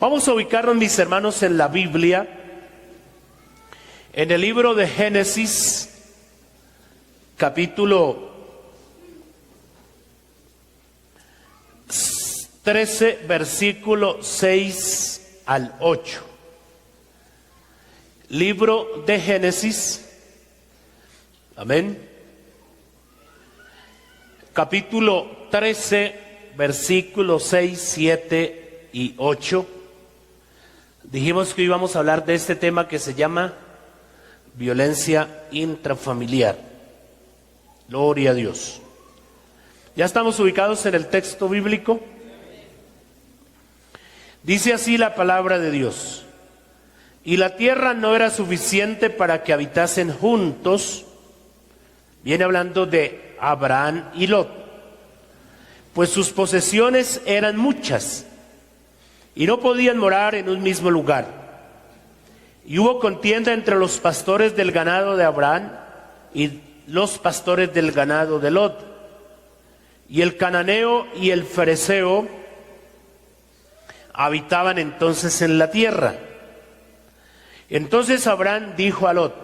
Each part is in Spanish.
Vamos a ubicarnos, mis hermanos, en la Biblia, en el libro de Génesis, capítulo 13, versículo 6 al 8. Libro de Génesis, amén. Capítulo 13, versículos 6, 7 y 8. Dijimos que íbamos a hablar de este tema que se llama violencia intrafamiliar. Gloria a Dios. ¿Ya estamos ubicados en el texto bíblico? Dice así la palabra de Dios: y la tierra no era suficiente para que habitasen juntos. Viene hablando de Abraham y Lot, pues sus posesiones eran muchas y no podían morar en un mismo lugar. Y hubo contienda entre los pastores del ganado de Abraham y los pastores del ganado de Lot. Y el cananeo y el fereceo habitaban entonces en la tierra. Entonces Abraham dijo a Lot: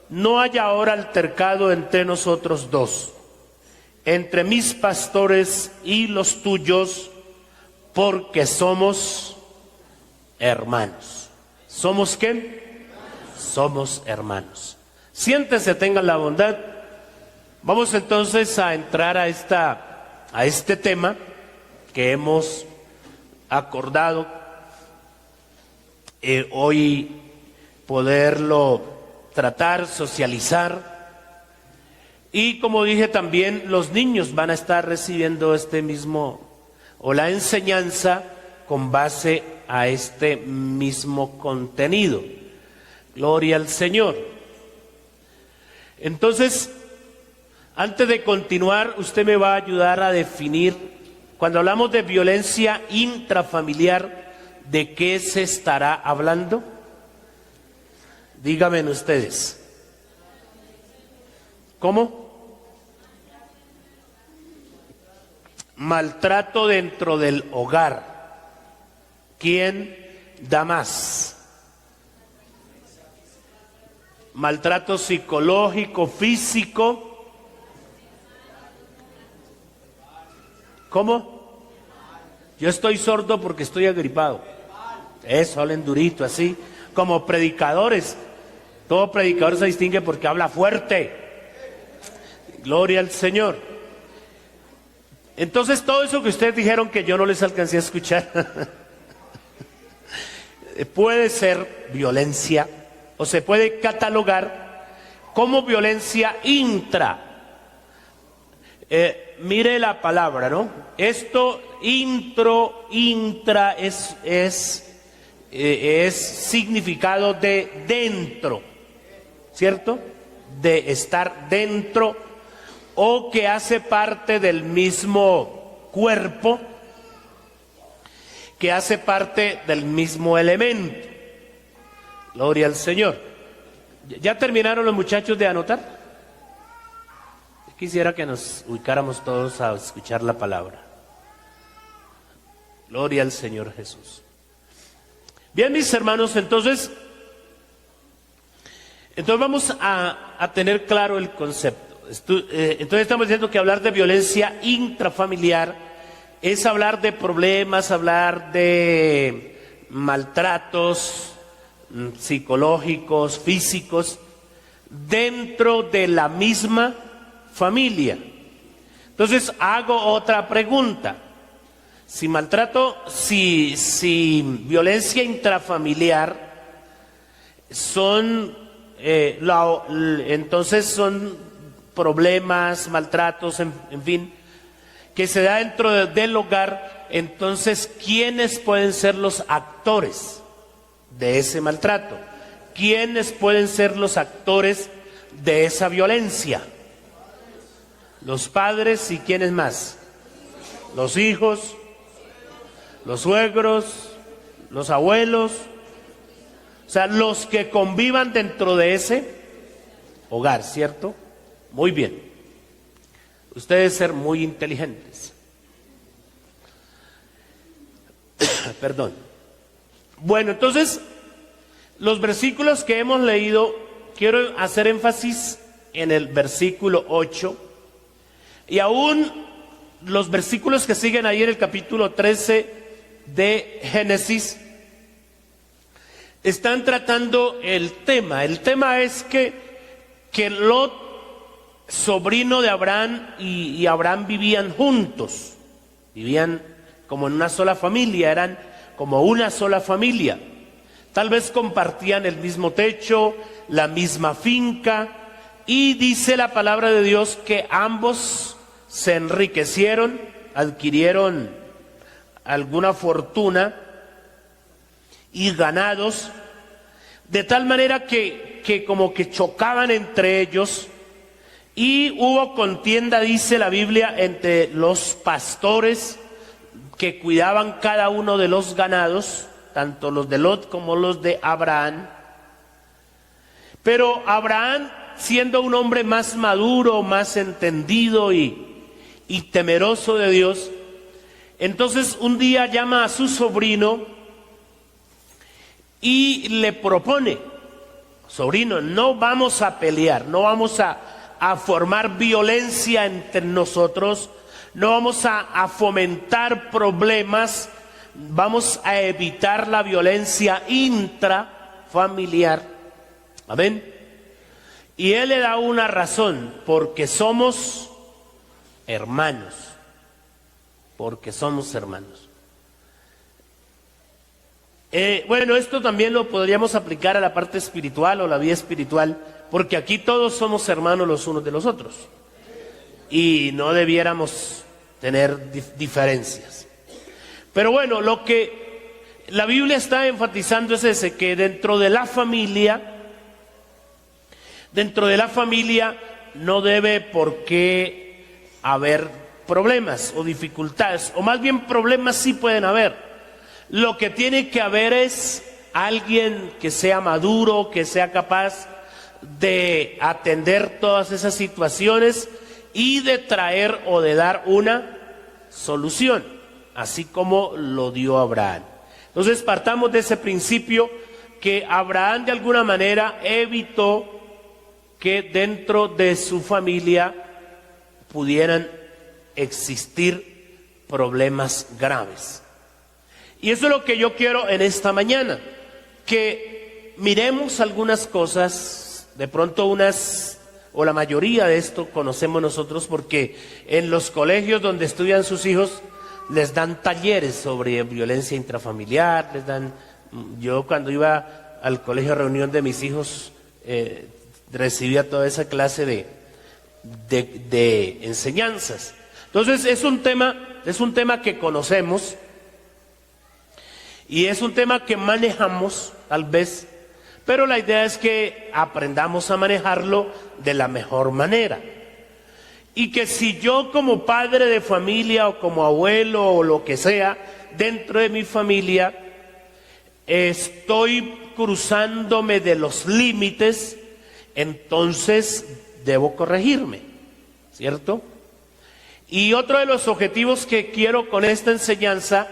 no haya ahora altercado entre nosotros dos, entre mis pastores y los tuyos, porque somos hermanos. ¿Somos qué? Somos hermanos. Siéntense, tengan la bondad. Vamos entonces a entrar a este tema que hemos acordado hoy poderlo tratar, socializar. Y como dije también, los niños van a estar recibiendo este mismo, o la enseñanza con base a este mismo contenido. Gloria al Señor. Entonces, antes de continuar, usted me va a ayudar a definir, cuando hablamos de violencia intrafamiliar, ¿de qué se estará hablando? Díganme ustedes. ¿Cómo? Maltrato dentro del hogar. ¿Quién da más? Maltrato psicológico, físico. ¿Cómo? Yo estoy sordo porque estoy agripado. Eso, hablen durito, así. Como predicadores. Todo predicador se distingue porque habla fuerte. Gloria al Señor. Entonces, todo eso que ustedes dijeron que yo no les alcancé a escuchar puede ser violencia, o se puede catalogar como violencia intra. Mire la palabra, ¿no? Esto intra es significado de dentro, ¿cierto? De estar dentro, o que hace parte del mismo cuerpo, que hace parte del mismo elemento. Gloria al Señor. ¿Ya terminaron los muchachos de anotar? Quisiera que nos ubicáramos todos a escuchar la palabra. Gloria al Señor Jesús. Bien, mis hermanos, entonces vamos a tener claro el concepto. Entonces estamos diciendo que hablar de violencia intrafamiliar es hablar de problemas, hablar de maltratos psicológicos, físicos, dentro de la misma familia. Entonces hago otra pregunta. Si violencia intrafamiliar entonces son problemas, maltratos, en fin, que se da dentro del hogar, entonces, ¿quiénes pueden ser los actores de ese maltrato? ¿Quiénes pueden ser los actores de esa violencia? Los padres, y ¿quiénes más? Los hijos, los suegros, los abuelos, o sea, los que convivan dentro de ese hogar, ¿cierto? Muy bien. Ustedes ser muy inteligentes. Perdón. Bueno, entonces, los versículos que hemos leído, quiero hacer énfasis en el versículo 8 y aún los versículos que siguen ahí en el capítulo 13 de Génesis están tratando el tema. El tema es que Lot, sobrino de Abraham, y Abraham vivían juntos, vivían como en una sola familia, eran como una sola familia. Tal vez compartían el mismo techo, la misma finca, y dice la palabra de Dios que ambos se enriquecieron, adquirieron alguna fortuna y ganados, de tal manera que como que chocaban entre ellos, y hubo contienda, dice la Biblia, entre los pastores que cuidaban cada uno de los ganados, tanto los de Lot como los de Abraham. Pero Abraham, siendo un hombre más maduro, más entendido y temeroso de Dios, entonces un día llama a su sobrino y le propone: sobrino, no vamos a pelear, no vamos a formar violencia entre nosotros, no vamos a fomentar problemas, vamos a evitar la violencia intrafamiliar. Amén. Y él le da una razón: porque somos hermanos, porque somos hermanos. Bueno, esto también lo podríamos aplicar a la parte espiritual o la vida espiritual, porque aquí todos somos hermanos los unos de los otros y no debiéramos tener diferencias. Pero bueno, lo que la Biblia está enfatizando es ese, que dentro de la familia no debe por qué haber problemas o dificultades, o más bien problemas sí pueden haber. Lo que tiene que haber es alguien que sea maduro, que sea capaz de atender todas esas situaciones y de traer o de dar una solución, así como lo dio Abraham. Entonces partamos de ese principio, que Abraham de alguna manera evitó que dentro de su familia pudieran existir problemas graves. Y eso es lo que yo quiero en esta mañana, que miremos algunas cosas, de pronto unas, o la mayoría de esto conocemos nosotros, porque en los colegios donde estudian sus hijos les dan talleres sobre violencia intrafamiliar, yo cuando iba al colegio a reunión de mis hijos, recibía toda esa clase de enseñanzas. Entonces es un tema que conocemos, y es un tema que manejamos, tal vez, pero la idea es que aprendamos a manejarlo de la mejor manera. Y que si yo como padre de familia o como abuelo o lo que sea, dentro de mi familia, estoy cruzándome de los límites, entonces debo corregirme, ¿cierto? Y otro de los objetivos que quiero con esta enseñanza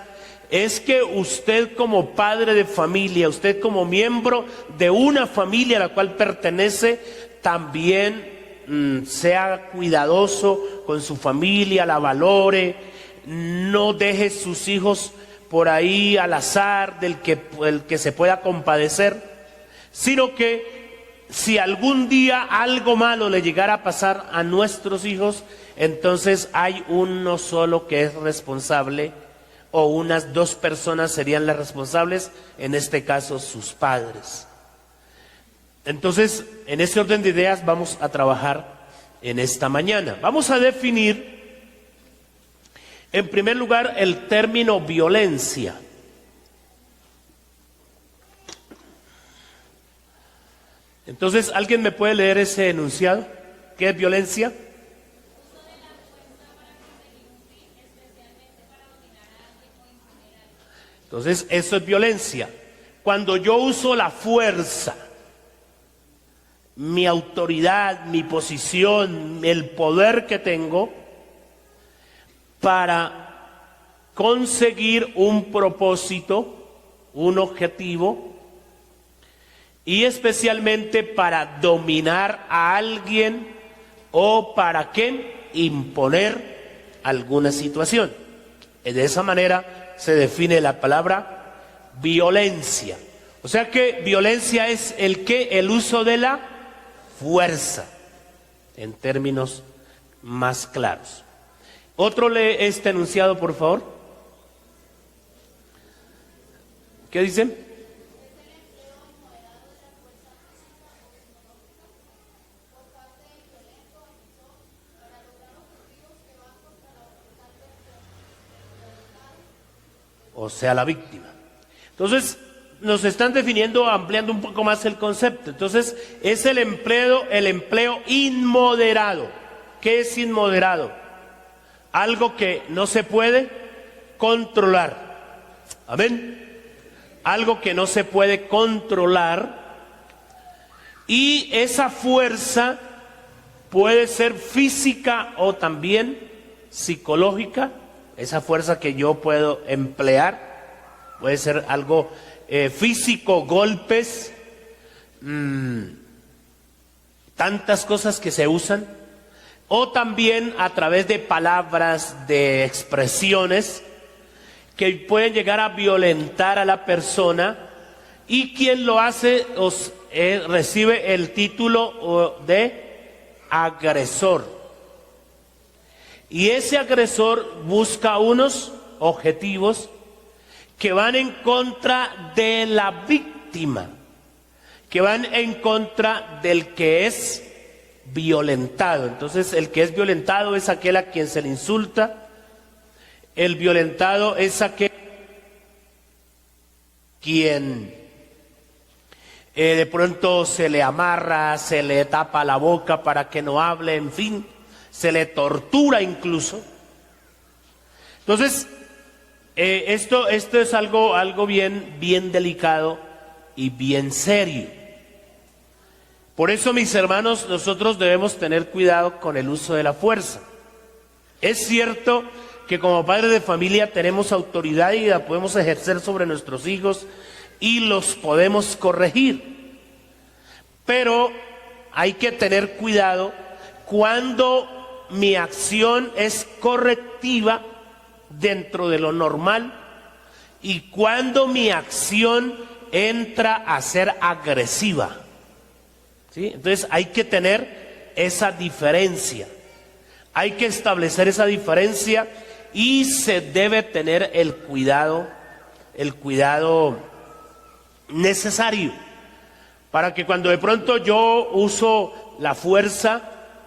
es que usted como padre de familia, usted como miembro de una familia a la cual pertenece, también sea cuidadoso con su familia, la valore, no deje sus hijos por ahí al azar el que se pueda compadecer, sino que si algún día algo malo le llegara a pasar a nuestros hijos, entonces hay uno solo que es responsable, o unas dos personas serían las responsables, en este caso sus padres. Entonces, en ese orden de ideas vamos a trabajar en esta mañana. Vamos a definir, en primer lugar, el término violencia. Entonces, ¿alguien me puede leer ese enunciado? ¿Qué es violencia? Entonces, eso es violencia. Cuando yo uso la fuerza, mi autoridad, mi posición, el poder que tengo para conseguir un propósito un objetivo y especialmente para dominar a alguien o para ¿qué? Imponer alguna situación. De esa manera se define la palabra violencia. O sea que violencia es el uso de la fuerza, en términos más claros. Otro lee este enunciado, por favor. ¿Qué dicen? O sea, la víctima. Entonces, nos están definiendo, ampliando un poco más el concepto. Entonces, es el empleo inmoderado. ¿Qué es inmoderado? Algo que no se puede controlar. Amén. Algo que no se puede controlar. Y esa fuerza puede ser física o también psicológica. Esa fuerza que yo puedo emplear puede ser algo físico, golpes, tantas cosas que se usan, o también a través de palabras, de expresiones que pueden llegar a violentar a la persona, y quien lo hace recibe el título de agresor. Y ese agresor busca unos objetivos que van en contra de la víctima, que van en contra del que es violentado. Entonces, el que es violentado es aquel a quien se le insulta. El violentado es aquel quien de pronto se le amarra, se le tapa la boca para que no hable, en fin, se le tortura incluso. Entonces, esto es algo bien delicado y bien serio. Por eso, mis hermanos, nosotros debemos tener cuidado con el uso de la fuerza. Es cierto que como padres de familia tenemos autoridad y la podemos ejercer sobre nuestros hijos y los podemos corregir. Pero hay que tener cuidado cuando mi acción es correctiva dentro de lo normal y cuando mi acción entra a ser agresiva. ¿Sí? Entonces hay que tener esa diferencia, hay que establecer esa diferencia y se debe tener el cuidado necesario para que cuando de pronto yo uso la fuerza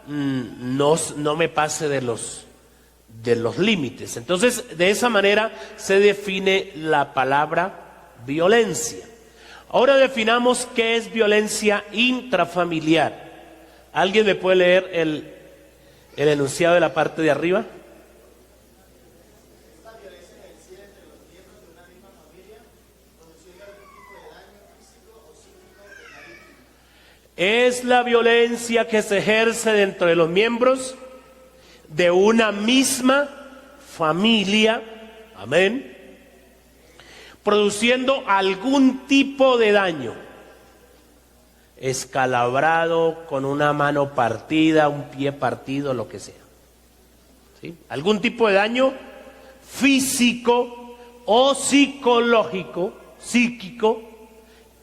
no me pase de los límites. Entonces, de esa manera se define la palabra violencia. Ahora definamos qué es violencia intrafamiliar. ¿Alguien me puede leer el enunciado de la parte de arriba? Esta violencia ejercida entre los miembros de una misma familia, produciendo algún tipo de daño físico o psíquico en la víctima. Es la violencia que se ejerce dentro de los miembros de una misma familia, amén, produciendo algún tipo de daño, escalabrado, con una mano partida, un pie partido, lo que sea, ¿sí? Algún tipo de daño físico o psicológico, psíquico,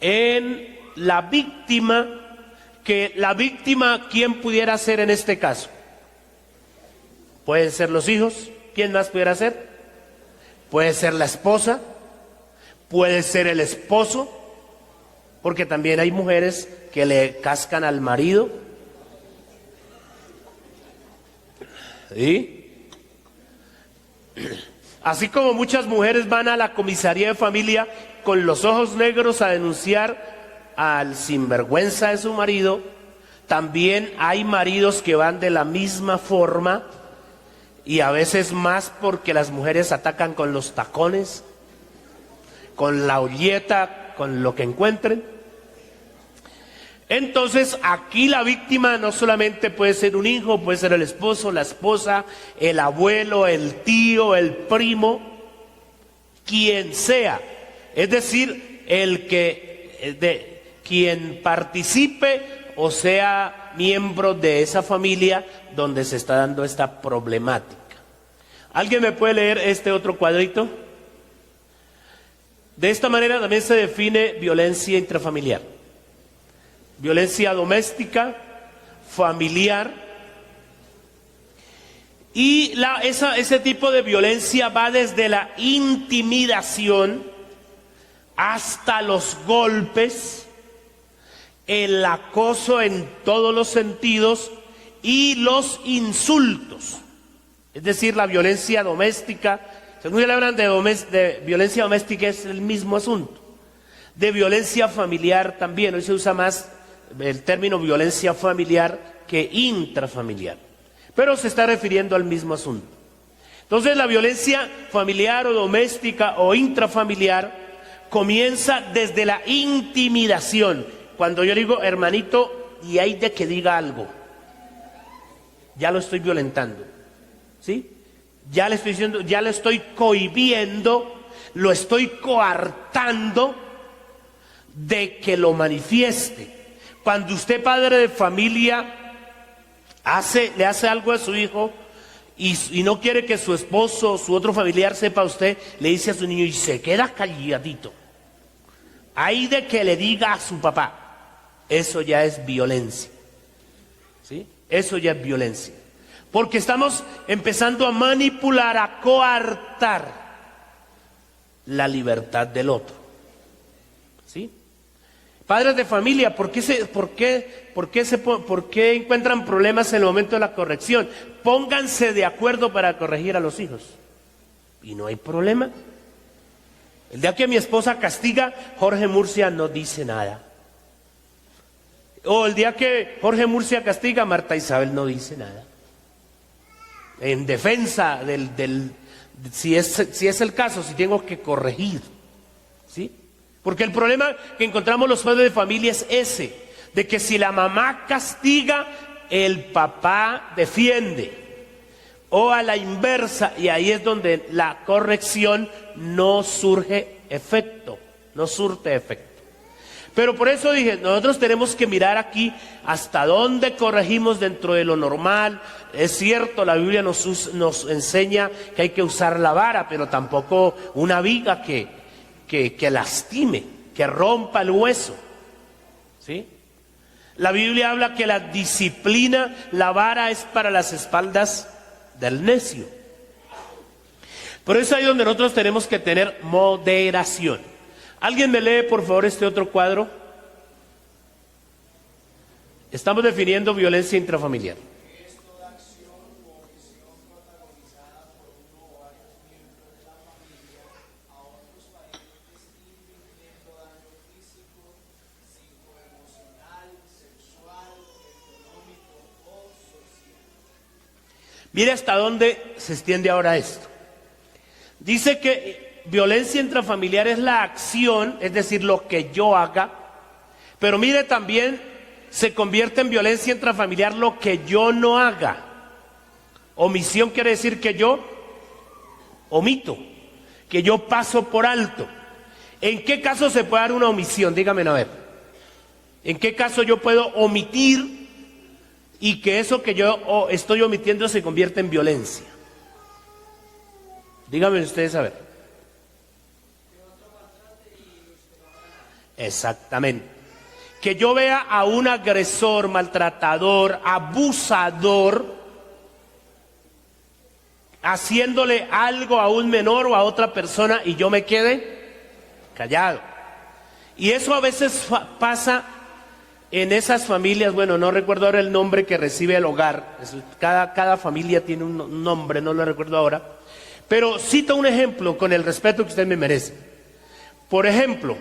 en la víctima, que la víctima, ¿quién pudiera ser en este caso? Pueden ser los hijos. ¿Quién más pudiera ser? Puede ser la esposa, puede ser el esposo, porque también hay mujeres que le cascan al marido. ¿Sí? Así como muchas mujeres van a la comisaría de familia con los ojos negros a denunciar al sinvergüenza de su marido, también hay maridos que van de la misma forma, y a veces más, porque las mujeres atacan con los tacones, con la olleta, con lo que encuentren. Entonces aquí la víctima no solamente puede ser un hijo, puede ser el esposo, la esposa, el abuelo, el tío, el primo, quien sea. Es decir, quien participe o sea miembro de esa familia donde se está dando esta problemática. ¿Alguien me puede leer este otro cuadrito? De esta manera también se define violencia intrafamiliar. Violencia doméstica, familiar. Y ese tipo de violencia va desde la intimidación hasta los golpes, el acoso en todos los sentidos y los insultos. Es decir, la violencia doméstica, según le hablan de violencia doméstica, es el mismo asunto. De violencia familiar también, hoy se usa más el término violencia familiar que intrafamiliar, pero se está refiriendo al mismo asunto. Entonces la violencia familiar o doméstica o intrafamiliar comienza desde la intimidación. Cuando yo digo, hermanito, y hay de que diga algo, ya lo estoy violentando, ¿sí? Ya le estoy diciendo, ya le estoy cohibiendo, lo estoy coartando de que lo manifieste. Cuando usted, padre de familia, le hace algo a su hijo y no quiere que su esposo o su otro familiar sepa usted, le dice a su niño y se queda calladito. Hay de que le diga a su papá. Eso ya es violencia, ¿sí? Eso ya es violencia. Porque estamos empezando a manipular, a coartar la libertad del otro, ¿sí? Padres de familia, ¿por qué encuentran problemas en el momento de la corrección? Pónganse de acuerdo para corregir a los hijos. Y no hay problema. El día que mi esposa castiga, Jorge Murcia no dice nada. O el día que Jorge Murcia castiga, Marta Isabel no dice nada. En defensa si es el caso, si tengo que corregir, ¿sí? Porque el problema que encontramos los padres de familia es ese, de que si la mamá castiga, el papá defiende. O a la inversa, y ahí es donde la corrección no surte efecto. Pero por eso dije, nosotros tenemos que mirar aquí hasta dónde corregimos dentro de lo normal. Es cierto, la Biblia nos enseña que hay que usar la vara, pero tampoco una viga que lastime, que rompa el hueso, ¿sí? La Biblia habla que la disciplina, la vara es para las espaldas del necio. Por eso ahí donde nosotros tenemos que tener moderación. ¿Alguien me lee por favor este otro cuadro? Estamos definiendo violencia intrafamiliar. Es toda acción o omisión protagonizada por uno o varios miembros de la familia a otros parientes infringiendo daño físico, psicoemocional, sexual, económico o social. Mire hasta dónde se extiende ahora esto. Dice que violencia intrafamiliar es la acción, es decir, lo que yo haga, pero mire también se convierte en violencia intrafamiliar lo que yo no haga. Omisión quiere decir que yo omito, que yo paso por alto. ¿En qué caso se puede dar una omisión? Dígame a ver. ¿En qué caso yo puedo omitir y que eso que yo estoy omitiendo se convierta en violencia? Díganme ustedes a ver. Exactamente. Que yo vea a un agresor, maltratador, abusador, haciéndole algo a un menor o a otra persona y yo me quede callado. Y eso a veces pasa en esas familias, bueno, no recuerdo ahora el nombre que recibe el hogar, cada familia tiene un nombre, no lo recuerdo ahora, pero cito un ejemplo con el respeto que usted me merece. Por ejemplo,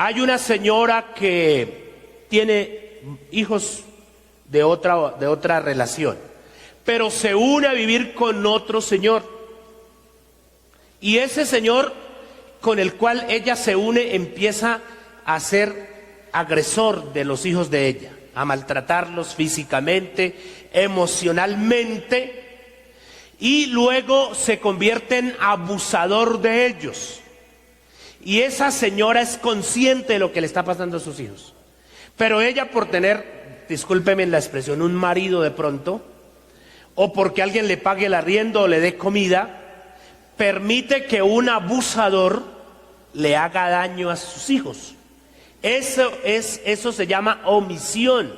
hay una señora que tiene hijos de otra relación, pero se une a vivir con otro señor. Y ese señor con el cual ella se une empieza a ser agresor de los hijos de ella, a maltratarlos físicamente, emocionalmente, y luego se convierte en abusador de ellos. y esa señora es consciente de lo que le está pasando a sus hijos. Pero ella, por tener, discúlpeme la expresión, un marido de pronto, o porque alguien le pague el arriendo o le dé comida, permite que un abusador le haga daño a sus hijos. Eso se llama omisión.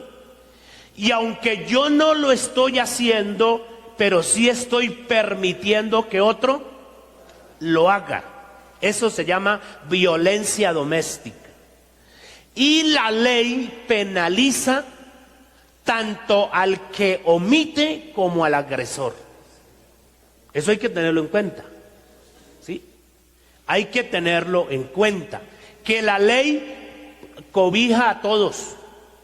Y aunque yo no lo estoy haciendo, pero sí estoy permitiendo que otro lo haga. Eso se llama violencia doméstica. Y la ley penaliza tanto al que omite como al agresor. Eso hay que tenerlo en cuenta. ¿Sí? Hay que tenerlo en cuenta. Que la ley cobija a todos.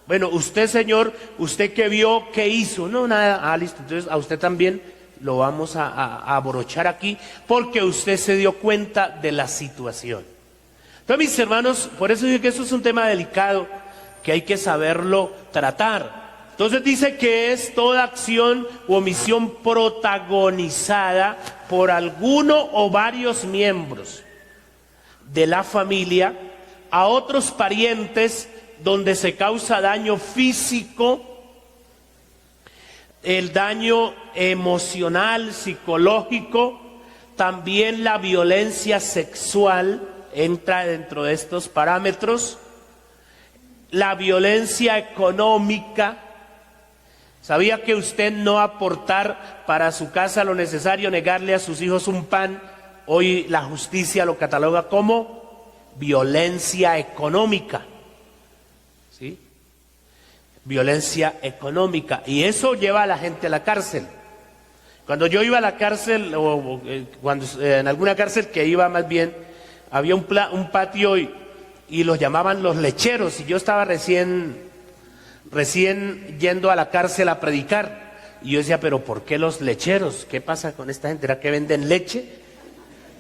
Bueno, usted, señor, usted que vio, ¿qué hizo? No, nada, listo. Entonces a usted también lo vamos a abrochar aquí, porque usted se dio cuenta de la situación. Entonces, mis hermanos, por eso digo que eso es un tema delicado, que hay que saberlo tratar. Entonces dice que es toda acción u omisión protagonizada por alguno o varios miembros de la familia a otros parientes, donde se causa daño físico, el daño emocional, psicológico, también la violencia sexual entra dentro de estos parámetros, la violencia económica. ¿Sabía que usted no aportar para su casa lo necesario, negarle a sus hijos un pan, hoy la justicia lo cataloga como violencia económica? ¿Sí? Violencia económica, y eso lleva a la gente a la cárcel. Cuando yo iba a la cárcel, cuando en alguna cárcel que iba más bien, había un patio y los llamaban los lecheros, y yo estaba recién yendo a la cárcel a predicar, y yo decía, pero ¿por qué los lecheros? ¿Qué pasa con esta gente? ¿Era que venden leche?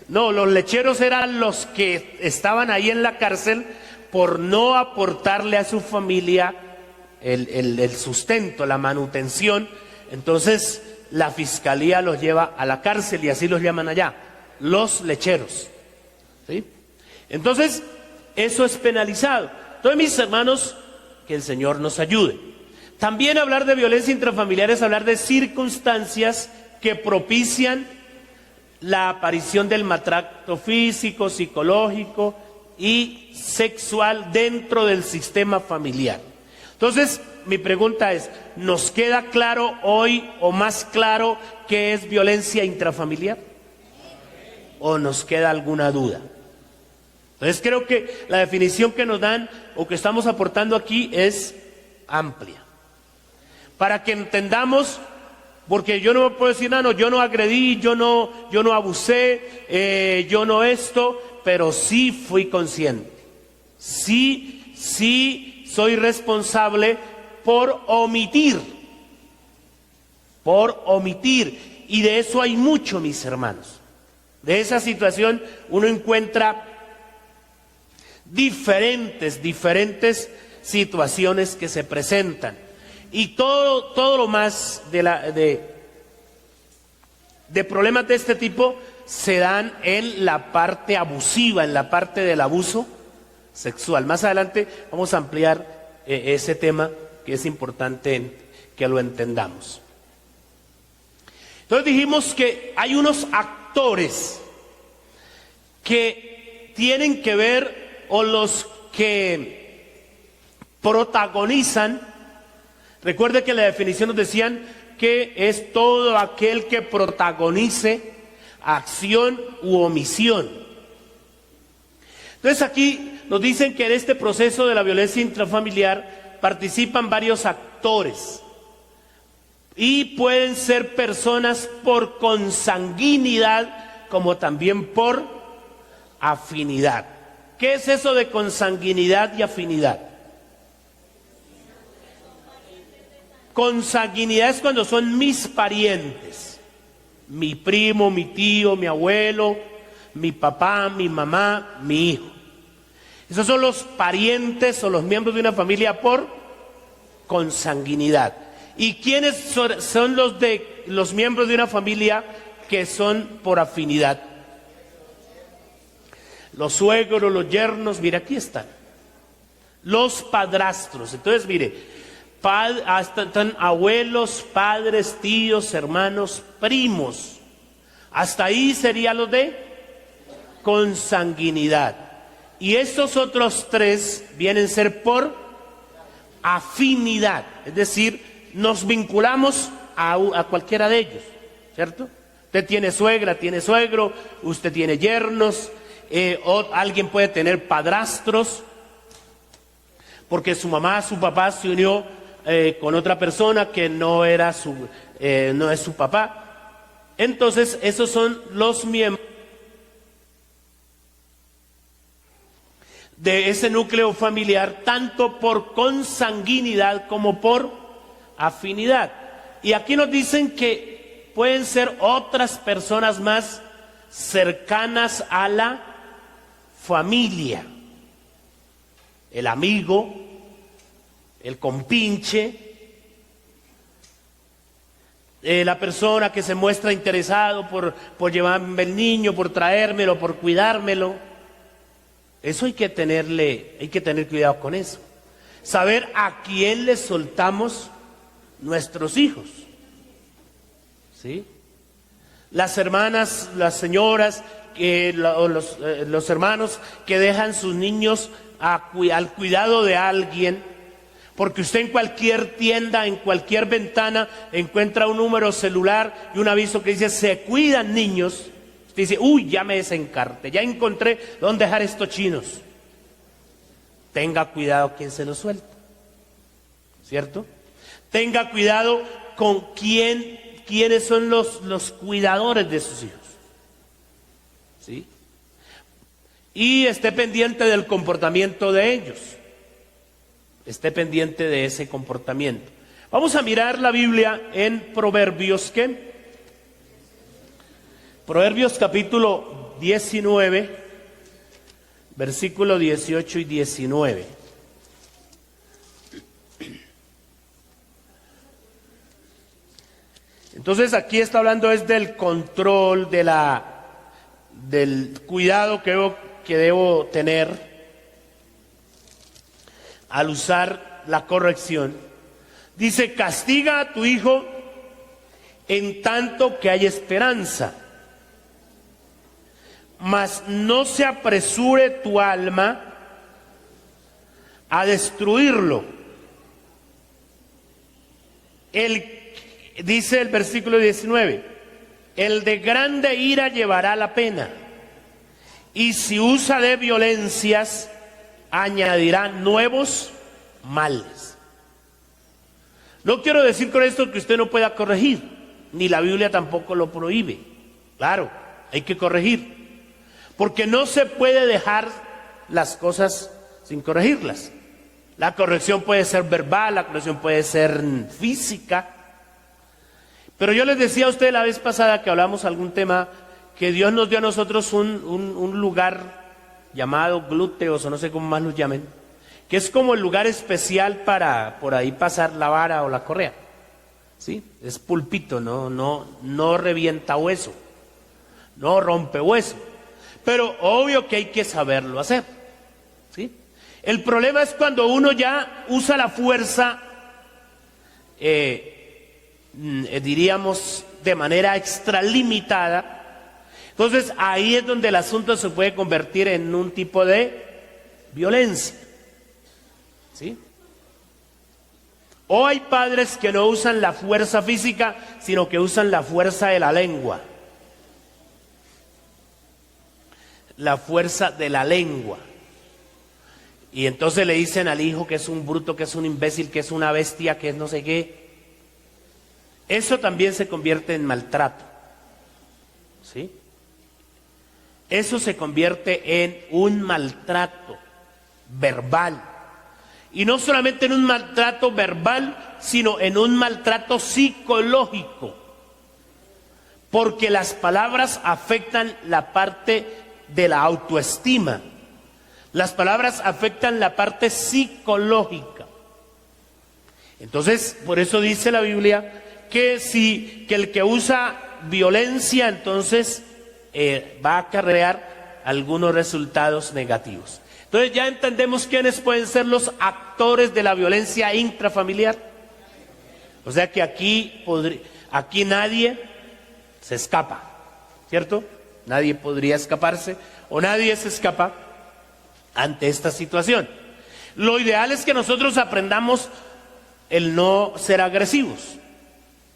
No, los lecheros eran los que estaban ahí en la cárcel por no aportarle a su familia el sustento, la manutención. Entonces la fiscalía los lleva a la cárcel y así los llaman allá, los lecheros. ¿Sí? Entonces eso es penalizado. Entonces, mis hermanos, que el Señor nos ayude. También hablar de violencia intrafamiliar es hablar de circunstancias que propician la aparición del maltrato físico, psicológico y sexual dentro del sistema familiar. Entonces, mi pregunta es, ¿nos queda claro hoy o más claro qué es violencia intrafamiliar? ¿O nos queda alguna duda? Entonces creo que la definición que nos dan o que estamos aportando aquí es amplia. Para que entendamos, porque yo no puedo decir, no, yo no agredí, yo no abusé, yo no esto, pero sí fui consciente. Sí soy responsable por omitir. Y de eso hay mucho, mis hermanos. De esa situación uno encuentra diferentes situaciones que se presentan. Y todo lo más de problemas de este tipo se dan en la parte abusiva, en la parte del abuso sexual. Más adelante vamos a ampliar ese tema, que es importante que lo entendamos. Entonces dijimos que hay unos actores que tienen que ver, o los que protagonizan. Recuerde que la definición nos decían que es todo aquel que protagonice acción u omisión. Entonces aquí nos dicen que en este proceso de la violencia intrafamiliar participan varios actores y pueden ser personas por consanguinidad como también por afinidad. ¿Qué es eso de consanguinidad y afinidad? Consanguinidad es cuando son mis parientes, mi primo, mi tío, mi abuelo, mi papá, mi mamá, mi hijo. Esos son los parientes o los miembros de una familia por consanguinidad. ¿Y quiénes son los miembros de una familia que son por afinidad? los suegros, los yernos, mire, aquí están. Los padrastros. Entonces, mire, hasta están abuelos, padres, tíos, hermanos, primos. Hasta ahí sería lo de consanguinidad. Y estos otros tres vienen a ser por afinidad. Es decir, nos vinculamos a cualquiera de ellos, ¿cierto? Usted tiene suegra, tiene suegro, usted tiene yernos, o alguien puede tener padrastros, porque su mamá, su papá se unió con otra persona que no era no es su papá. Entonces, esos son los miembros de ese núcleo familiar, tanto por consanguinidad como por afinidad. Y aquí nos dicen que pueden ser otras personas más cercanas a la familia. El amigo, el compinche, la persona que se muestra interesado por llevarme el niño, por traérmelo, por cuidármelo. Eso hay que tener cuidado con eso. Saber a quién le soltamos nuestros hijos. ¿Sí? Las hermanas, las señoras, los hermanos que dejan sus niños al cuidado de alguien, porque usted en cualquier tienda, en cualquier ventana, encuentra un número celular y un aviso que dice, se cuidan niños. Usted dice, uy, ya me desencarte, ya encontré dónde dejar estos chinos. Tenga cuidado quien se los suelta, ¿cierto? Tenga cuidado con quiénes son los cuidadores de sus hijos, ¿sí? Y esté pendiente del comportamiento de ellos. Esté pendiente de ese comportamiento. Vamos a mirar la Biblia en Proverbios, ¿qué? Proverbios capítulo 19, versículo 18 y 19. Entonces aquí está hablando es del control, del cuidado que debo tener al usar la corrección. Dice, castiga a tu hijo en tanto que hay esperanza, mas no se apresure tu alma a destruirlo. Dice el versículo 19, el de grande ira llevará la pena, y si usa de violencias, añadirá nuevos males. No quiero decir con esto que usted no pueda corregir, ni la Biblia tampoco lo prohíbe. Claro, hay que corregir, porque no se puede dejar las cosas sin corregirlas. La corrección puede ser verbal, la corrección puede ser física. Pero yo les decía a ustedes la vez pasada que hablamos algún tema, que Dios nos dio a nosotros un lugar llamado glúteos, o no sé cómo más los llamen, que es como el lugar especial para por ahí pasar la vara o la correa. ¿Sí? Es pulpito, no revienta hueso, no rompe hueso. Pero obvio que hay que saberlo hacer. ¿Sí? El problema es cuando uno ya usa la fuerza, diríamos, de manera extralimitada. Entonces ahí es donde el asunto se puede convertir en un tipo de violencia. ¿Sí? O hay padres que no usan la fuerza física, sino que usan la fuerza de la lengua. La fuerza de la lengua. Y entonces le dicen al hijo que es un bruto, que es un imbécil, que es una bestia, que es no sé qué. Eso también se convierte en maltrato. ¿Sí? Eso se convierte en un maltrato verbal. Y no solamente en un maltrato verbal, sino en un maltrato psicológico. Porque las palabras afectan la parte de la autoestima. Las palabras afectan la parte psicológica. Entonces, por eso dice la Biblia que el que usa violencia, entonces va a acarrear algunos resultados negativos. Entonces ya entendemos quiénes pueden ser los actores de la violencia intrafamiliar. O sea que aquí nadie se escapa, ¿cierto? Nadie podría escaparse o nadie se escapa ante esta situación. Lo ideal es que nosotros aprendamos el no ser agresivos,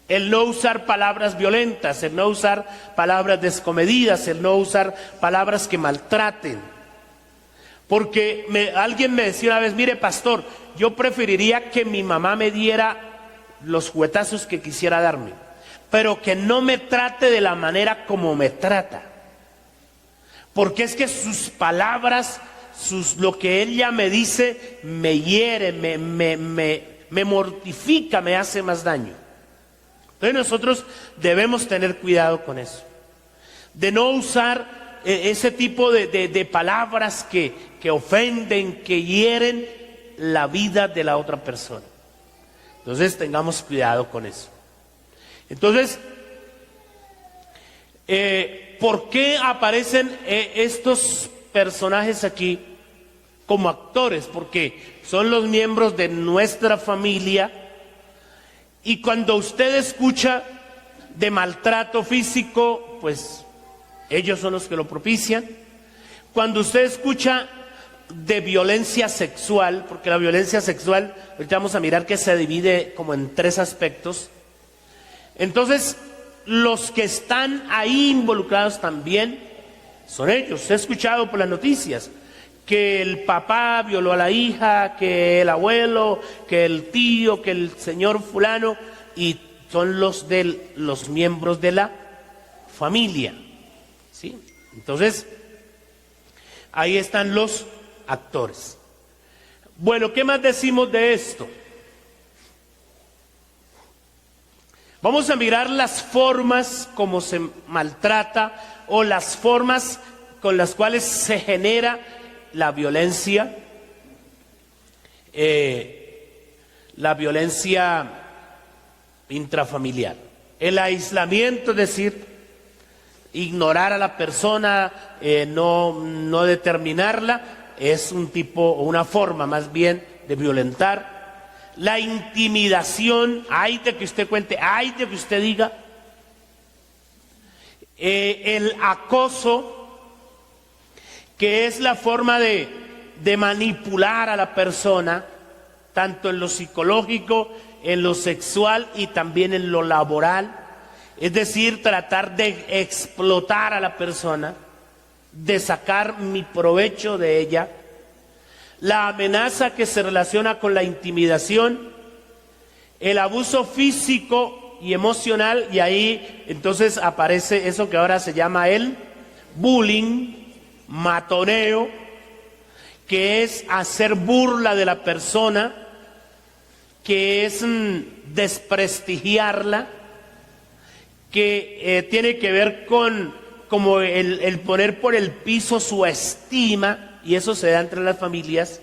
el no usar palabras violentas, el no usar palabras descomedidas, el no usar palabras que maltraten. Porque alguien me decía una vez, mire pastor, yo preferiría que mi mamá me diera los juguetazos que quisiera darme, pero que no me trate de la manera como me trata. Porque es que sus palabras, lo que ella me dice, me hiere, me mortifica, me hace más daño. Entonces nosotros debemos tener cuidado con eso, de no usar ese tipo de palabras que ofenden, que hieren la vida de la otra persona. Entonces tengamos cuidado con eso. Entonces, ¿por qué aparecen estos personajes aquí como actores? Porque son los miembros de nuestra familia, y cuando usted escucha de maltrato físico, pues ellos son los que lo propician. Cuando usted escucha de violencia sexual, porque la violencia sexual, ahorita vamos a mirar que se divide como en 3 aspectos. Entonces, los que están ahí involucrados también son ellos. He escuchado por las noticias que el papá violó a la hija, que el abuelo, que el tío, que el señor fulano, y son los miembros de la familia, ¿sí? Entonces, ahí están los actores. Bueno, ¿qué más decimos de esto? Vamos a mirar las formas como se maltrata o las formas con las cuales se genera la violencia intrafamiliar. El aislamiento, es decir, ignorar a la persona, no determinarla, es un tipo o una forma más bien de violentar. La intimidación, ay de que usted cuente, ay de que usted diga. El acoso, que es la forma de manipular a la persona, tanto en lo psicológico, en lo sexual y también en lo laboral. Es decir, tratar de explotar a la persona, de sacar mi provecho de ella. La amenaza que se relaciona con la intimidación, el abuso físico y emocional, y ahí entonces aparece eso que ahora se llama el bullying, matoneo, que es hacer burla de la persona, que es desprestigiarla, que tiene que ver con como el poner por el piso su estima, y eso se da entre las familias,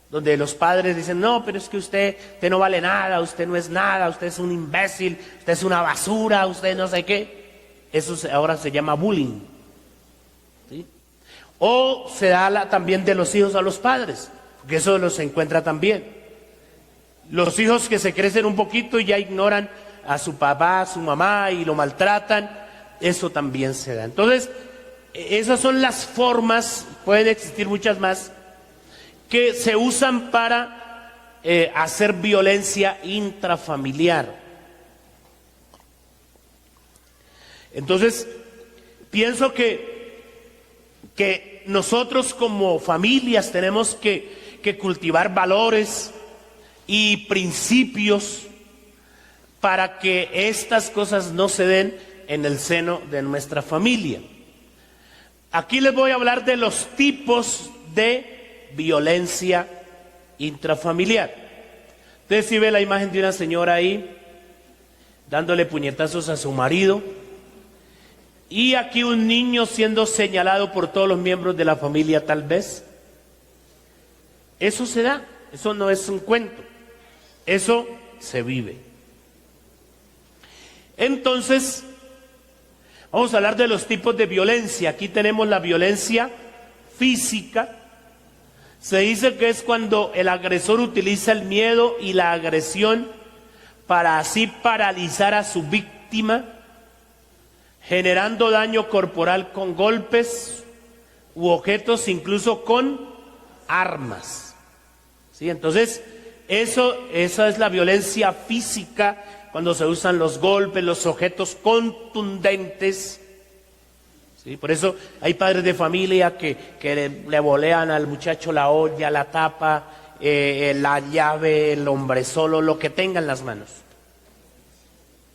donde los padres dicen, no, pero es que usted no vale nada, usted no es nada, usted es un imbécil, usted es una basura, usted no sé qué. Eso ahora se llama bullying, ¿sí? O se da también de los hijos a los padres, porque eso los encuentra también. Los hijos que se crecen un poquito y ya ignoran a su papá, a su mamá y lo maltratan, eso también se da. Entonces, esas son las formas, pueden existir muchas más, que se usan para hacer violencia intrafamiliar. Entonces, pienso que nosotros como familias tenemos que cultivar valores y principios para que estas cosas no se den en el seno de nuestra familia. Aquí les voy a hablar de los tipos de violencia intrafamiliar. Ustedes sí ven la imagen de una señora ahí dándole puñetazos a su marido, y aquí un niño siendo señalado por todos los miembros de la familia, tal vez. Eso se da, eso no es un cuento, eso se vive. Entonces, Vamos a hablar de los tipos de violencia. Aquí tenemos la violencia física. Se dice que es cuando el agresor utiliza el miedo y la agresión para así paralizar a su víctima, generando daño corporal con golpes u objetos, incluso con armas. ¿Sí? Entonces, esa es la violencia física, cuando se usan los golpes, los objetos contundentes. ¿Sí? Por eso hay padres de familia que le volean al muchacho la olla, la tapa, la llave, el hombre solo, lo que tenga en las manos.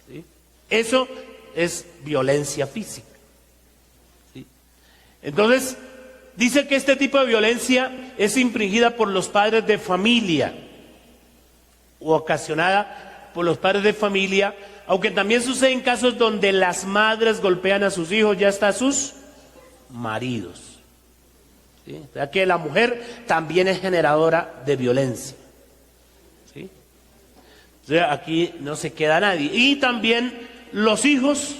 ¿Sí? Eso es violencia física. ¿Sí? Entonces, dice que este tipo de violencia es infringida por los padres de familia o ocasionada por los padres de familia, aunque también sucede en casos donde las madres golpean a sus hijos y hasta a sus maridos. ¿Sí? O sea que la mujer también es generadora de violencia. ¿Sí? O sea, aquí no se queda nadie. Y también los hijos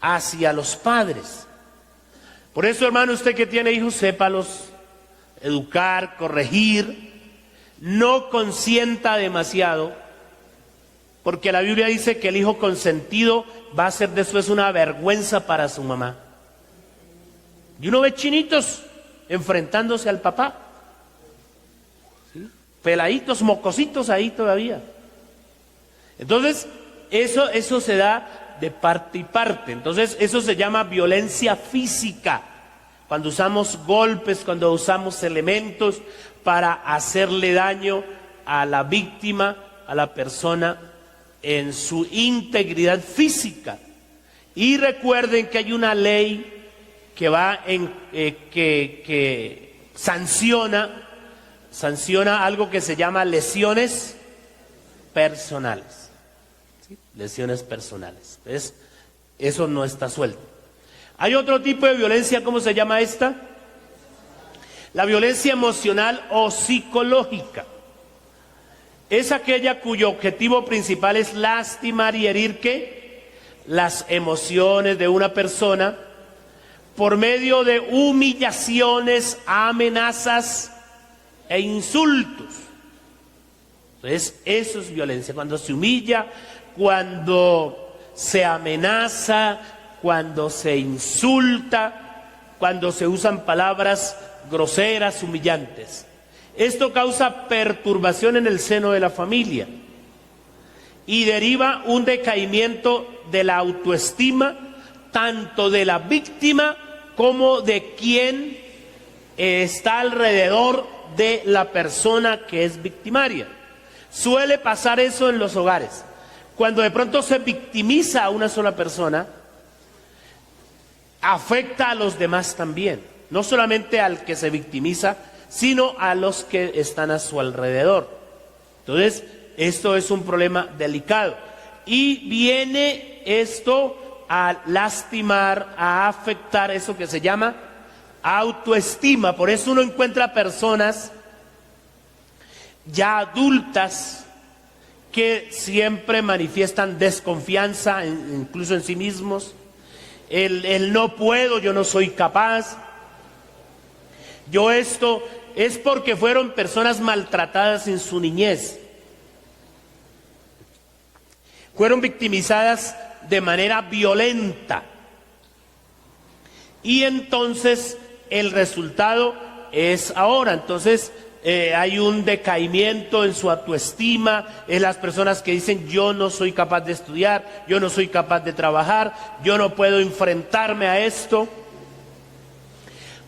hacia los padres. Por eso, hermano, usted que tiene hijos, sépalos educar, corregir, no consienta demasiado, porque la Biblia dice que el hijo consentido va a ser después una vergüenza para su mamá. Y uno ve chinitos enfrentándose al papá, ¿sí? Peladitos, mocositos ahí todavía. Entonces, eso se da de parte y parte. Entonces, eso se llama violencia física. Cuando usamos golpes, cuando usamos elementos para hacerle daño a la víctima, a la persona en su integridad física. Y recuerden que hay una ley que que sanciona algo que se llama lesiones personales. ¿Sí? Lesiones personales. ¿Ves? Eso no está suelto. Hay otro tipo de violencia, ¿cómo se llama esta? La violencia emocional o psicológica. Es aquella cuyo objetivo principal es lastimar y herir ¿qué? Las emociones de una persona por medio de humillaciones, amenazas e insultos. Entonces, eso es violencia, cuando se humilla, cuando se amenaza, cuando se insulta, cuando se usan palabras groseras, humillantes. Esto causa perturbación en el seno de la familia y deriva un decaimiento de la autoestima, tanto de la víctima como de quien está alrededor de la persona que es victimaria. Suele pasar eso en los hogares. Cuando de pronto se victimiza a una sola persona, afecta a los demás también, no solamente al que se victimiza, sino a los que están a su alrededor. Entonces, esto es un problema delicado. Y viene esto a lastimar, a afectar eso que se llama autoestima. Por eso uno encuentra personas ya adultas que siempre manifiestan desconfianza, incluso en sí mismos. El no puedo, yo no soy capaz. Yo esto es porque fueron personas maltratadas en su niñez. Fueron victimizadas de manera violenta. Y entonces el resultado es ahora. Entonces hay un decaimiento en su autoestima, en las personas que dicen yo no soy capaz de estudiar, yo no soy capaz de trabajar, yo no puedo enfrentarme a esto.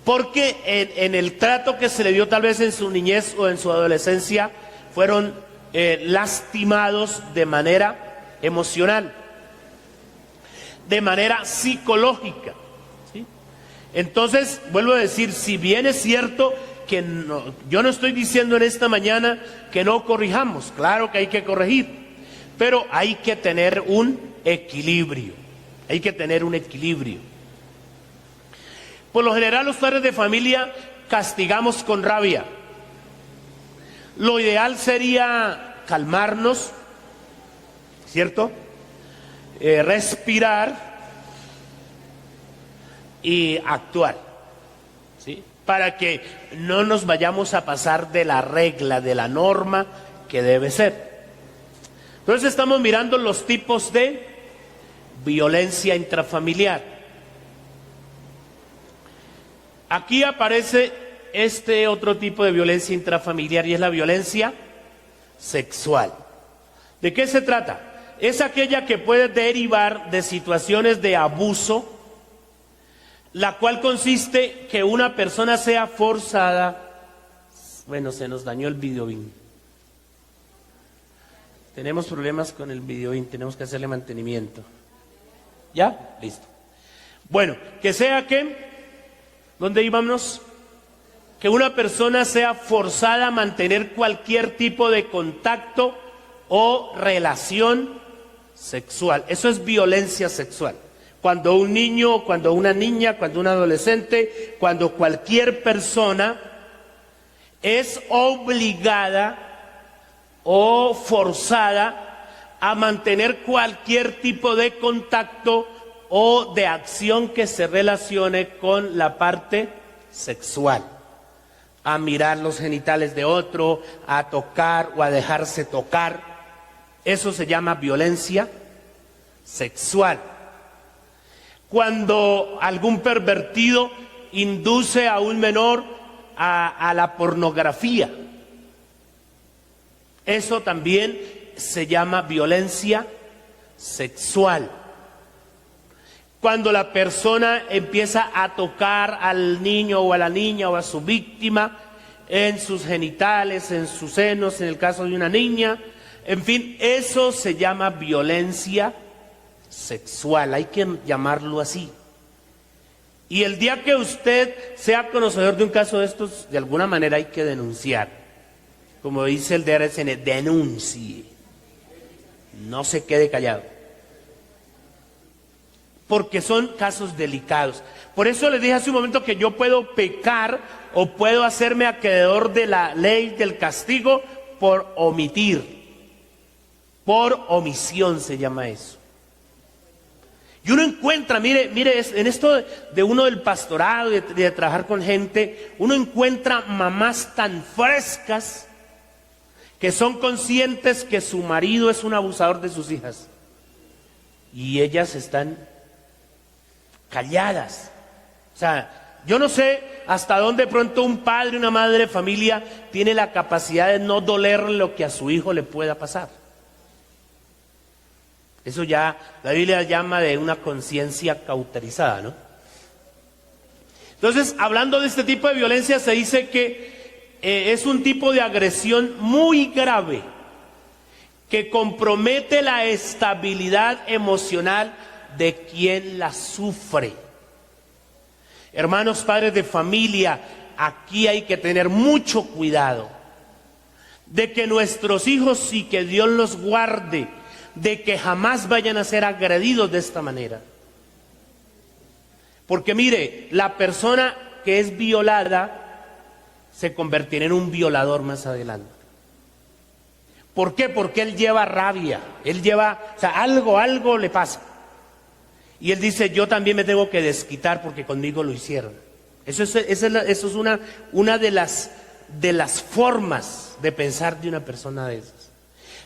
Porque en el trato que se le dio tal vez en su niñez o en su adolescencia, fueron lastimados de manera emocional, de manera psicológica. ¿Sí? Entonces, vuelvo a decir, si bien es cierto que yo no estoy diciendo en esta mañana que no corrijamos, claro que hay que corregir, pero hay que tener un equilibrio, hay que tener un equilibrio. Por lo general los padres de familia castigamos con rabia. Lo ideal sería calmarnos, ¿cierto? Respirar y actuar, ¿sí? Para que no nos vayamos a pasar de la regla, de la norma que debe ser. Entonces estamos mirando los tipos de violencia intrafamiliar. Aquí aparece este otro tipo de violencia intrafamiliar y es la violencia sexual. ¿De qué se trata? Es aquella que puede derivar de situaciones de abuso, la cual consiste que una persona sea forzada. Bueno, se nos dañó el videobin. Tenemos problemas con el videobin, tenemos que hacerle mantenimiento. ¿Ya? Listo. Bueno, que sea que, ¿dónde íbamos? Que una persona sea forzada a mantener cualquier tipo de contacto o relación sexual. Eso es violencia sexual. Cuando un niño, cuando una niña, cuando un adolescente, cuando cualquier persona es obligada o forzada a mantener cualquier tipo de contacto o de acción que se relacione con la parte sexual. A mirar los genitales de otro, a tocar o a dejarse tocar. Eso se llama violencia sexual. Cuando algún pervertido induce a un menor a la pornografía, eso también se llama violencia sexual. Cuando la persona empieza a tocar al niño o a la niña o a su víctima en sus genitales, en sus senos, en el caso de una niña, en fin, eso se llama violencia sexual, hay que llamarlo así. Y el día que usted sea conocedor de un caso de estos, de alguna manera hay que denunciar. Como dice el DRCN, denuncie. No se quede callado. Porque son casos delicados. Por eso les dije hace un momento que yo puedo pecar o puedo hacerme acreedor de la ley del castigo por omitir. Por omisión se llama eso. Y uno encuentra, mire, en esto de uno del pastorado y de trabajar con gente, uno encuentra mamás tan frescas que son conscientes que su marido es un abusador de sus hijas. Y ellas están calladas. O sea, yo no sé hasta dónde pronto un padre, una madre de familia tiene la capacidad de no doler lo que a su hijo le pueda pasar. Eso ya la Biblia llama de una conciencia cauterizada, ¿no? Entonces, hablando de este tipo de violencia, se dice que es un tipo de agresión muy grave que compromete la estabilidad emocional de quien la sufre. Hermanos, padres de familia, aquí hay que tener mucho cuidado de que nuestros hijos, y que Dios los guarde, de que jamás vayan a ser agredidos de esta manera. Porque mire, la persona que es violada se convertirá en un violador más adelante. ¿Por qué? Porque él lleva rabia, él lleva, o sea, algo le pasa. Y él dice, yo también me tengo que desquitar porque conmigo lo hicieron. Eso es una de las formas de pensar de una persona de esas.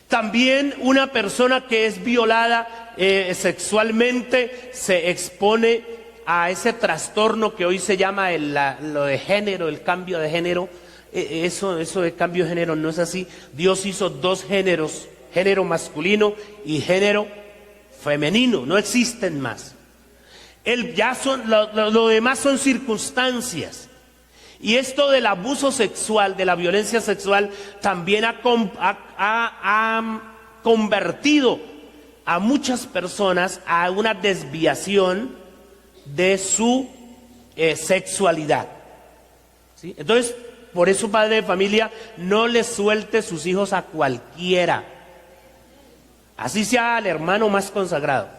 También una persona que es violada sexualmente se expone a ese trastorno que hoy se llama lo de género, el cambio de género. Eso de cambio de género no es así. Dios hizo dos géneros, género masculino y género femenino, no existen más. Lo demás son circunstancias. Y esto del abuso sexual, de la violencia sexual, también ha convertido a muchas personas a una desviación de su sexualidad. ¿Sí? Entonces, por eso, padre de familia, no le suelte sus hijos a cualquiera. Así sea al hermano más consagrado.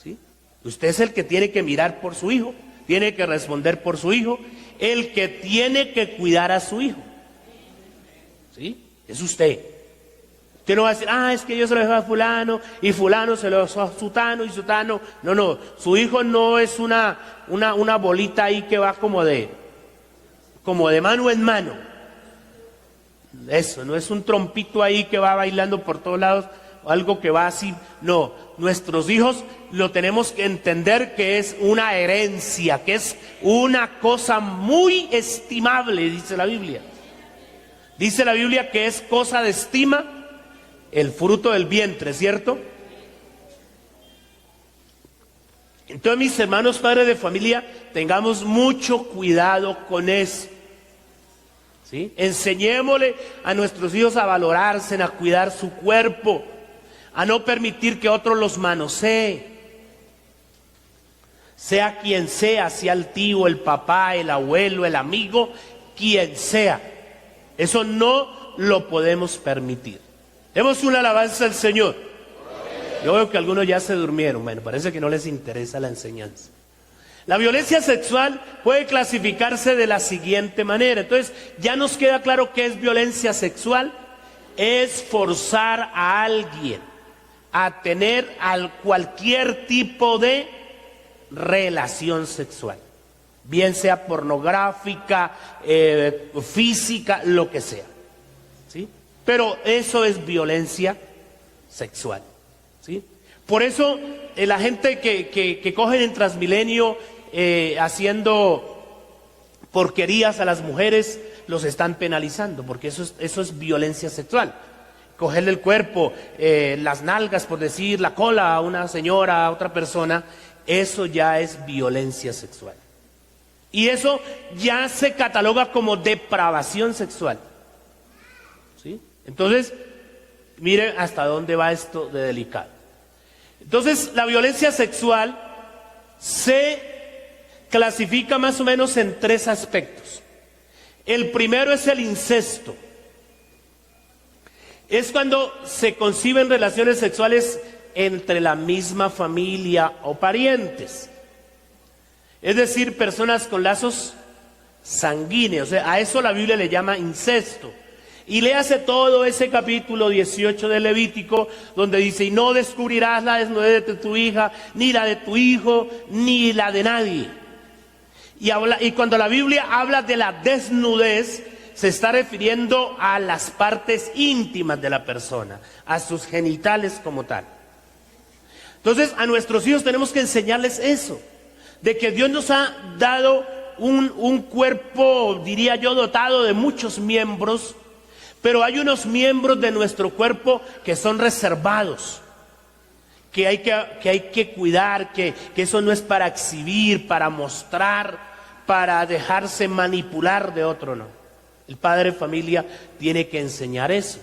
¿Sí? Usted es el que tiene que mirar por su hijo, tiene que responder por su hijo, el que tiene que cuidar a su hijo. ¿Sí? Es usted. Usted no va a decir, es que yo se lo dejo a fulano, y fulano se lo dejó a sutano, y sutano. No, su hijo no es una bolita ahí que va como de mano en mano. Eso, no es un trompito ahí que va bailando por todos lados, o algo que va así. No, nuestros hijos lo tenemos que entender que es una herencia, que es una cosa muy estimable, dice la Biblia. Dice la Biblia que es cosa de estima el fruto del vientre, ¿cierto? Entonces, mis hermanos padres de familia, tengamos mucho cuidado con eso, ¿sí? Enseñémosle a nuestros hijos a valorarse, a cuidar su cuerpo, a no permitir que otros los manosee. Sea quien sea el tío, el papá, el abuelo, el amigo, quien sea. Eso no lo podemos permitir. Demos una alabanza al Señor. Yo veo que algunos ya se durmieron. Bueno, parece que no les interesa la enseñanza. La violencia sexual puede clasificarse de la siguiente manera. Entonces, ya nos queda claro qué es violencia sexual. Es forzar a alguien a tener cualquier tipo de relación sexual, bien sea pornográfica, física, lo que sea, ¿sí? Pero eso es violencia sexual, ¿sí? Por eso la gente que cogen en Transmilenio haciendo porquerías a las mujeres, los están penalizando, porque eso es violencia sexual. Cogerle el cuerpo, las nalgas, por decir, la cola a una señora, a otra persona, eso ya es violencia sexual. Y eso ya se cataloga como depravación sexual, ¿sí? Entonces, miren hasta dónde va esto de delicado. Entonces, la violencia sexual se clasifica más o menos en 3 aspectos. El primero es el incesto. Es cuando se conciben relaciones sexuales entre la misma familia o parientes. Es decir, personas con lazos sanguíneos. O sea, a eso la Biblia le llama incesto. Y léase todo ese capítulo 18 de Levítico, donde dice, y no descubrirás la desnudez de tu hija, ni la de tu hijo, ni la de nadie. Y cuando la Biblia habla de la desnudez, se está refiriendo a las partes íntimas de la persona, a sus genitales como tal. Entonces, a nuestros hijos tenemos que enseñarles eso, de que Dios nos ha dado un cuerpo, diría yo, dotado de muchos miembros, pero hay unos miembros de nuestro cuerpo que son reservados, que hay que cuidar, que eso no es para exhibir, para mostrar, para dejarse manipular de otro, no. El padre de familia tiene que enseñar eso.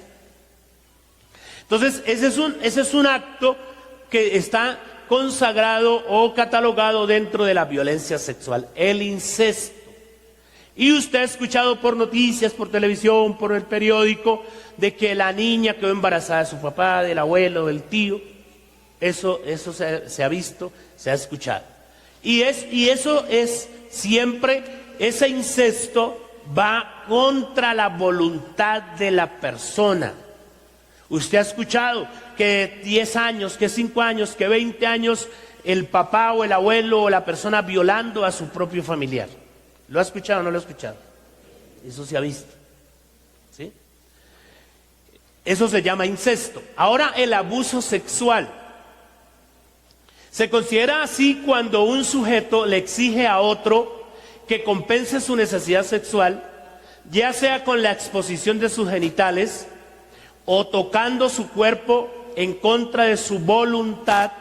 Entonces, ese es un acto que está consagrado o catalogado dentro de la violencia sexual, el incesto. Y usted ha escuchado por noticias, por televisión, por el periódico, de que la niña quedó embarazada de su papá, del abuelo, del tío. Eso se ha visto, se ha escuchado. Y eso es siempre, ese incesto va contra la voluntad de la persona. Usted ha escuchado que 10 años, que 5 años, que 20 años, el papá o el abuelo o la persona violando a su propio familiar. ¿Lo ha escuchado o no lo ha escuchado? Eso se ha visto, ¿sí? Eso se llama incesto. Ahora, el abuso sexual. Se considera así cuando un sujeto le exige a otro que compense su necesidad sexual, ya sea con la exposición de sus genitales o tocando su cuerpo en contra de su voluntad.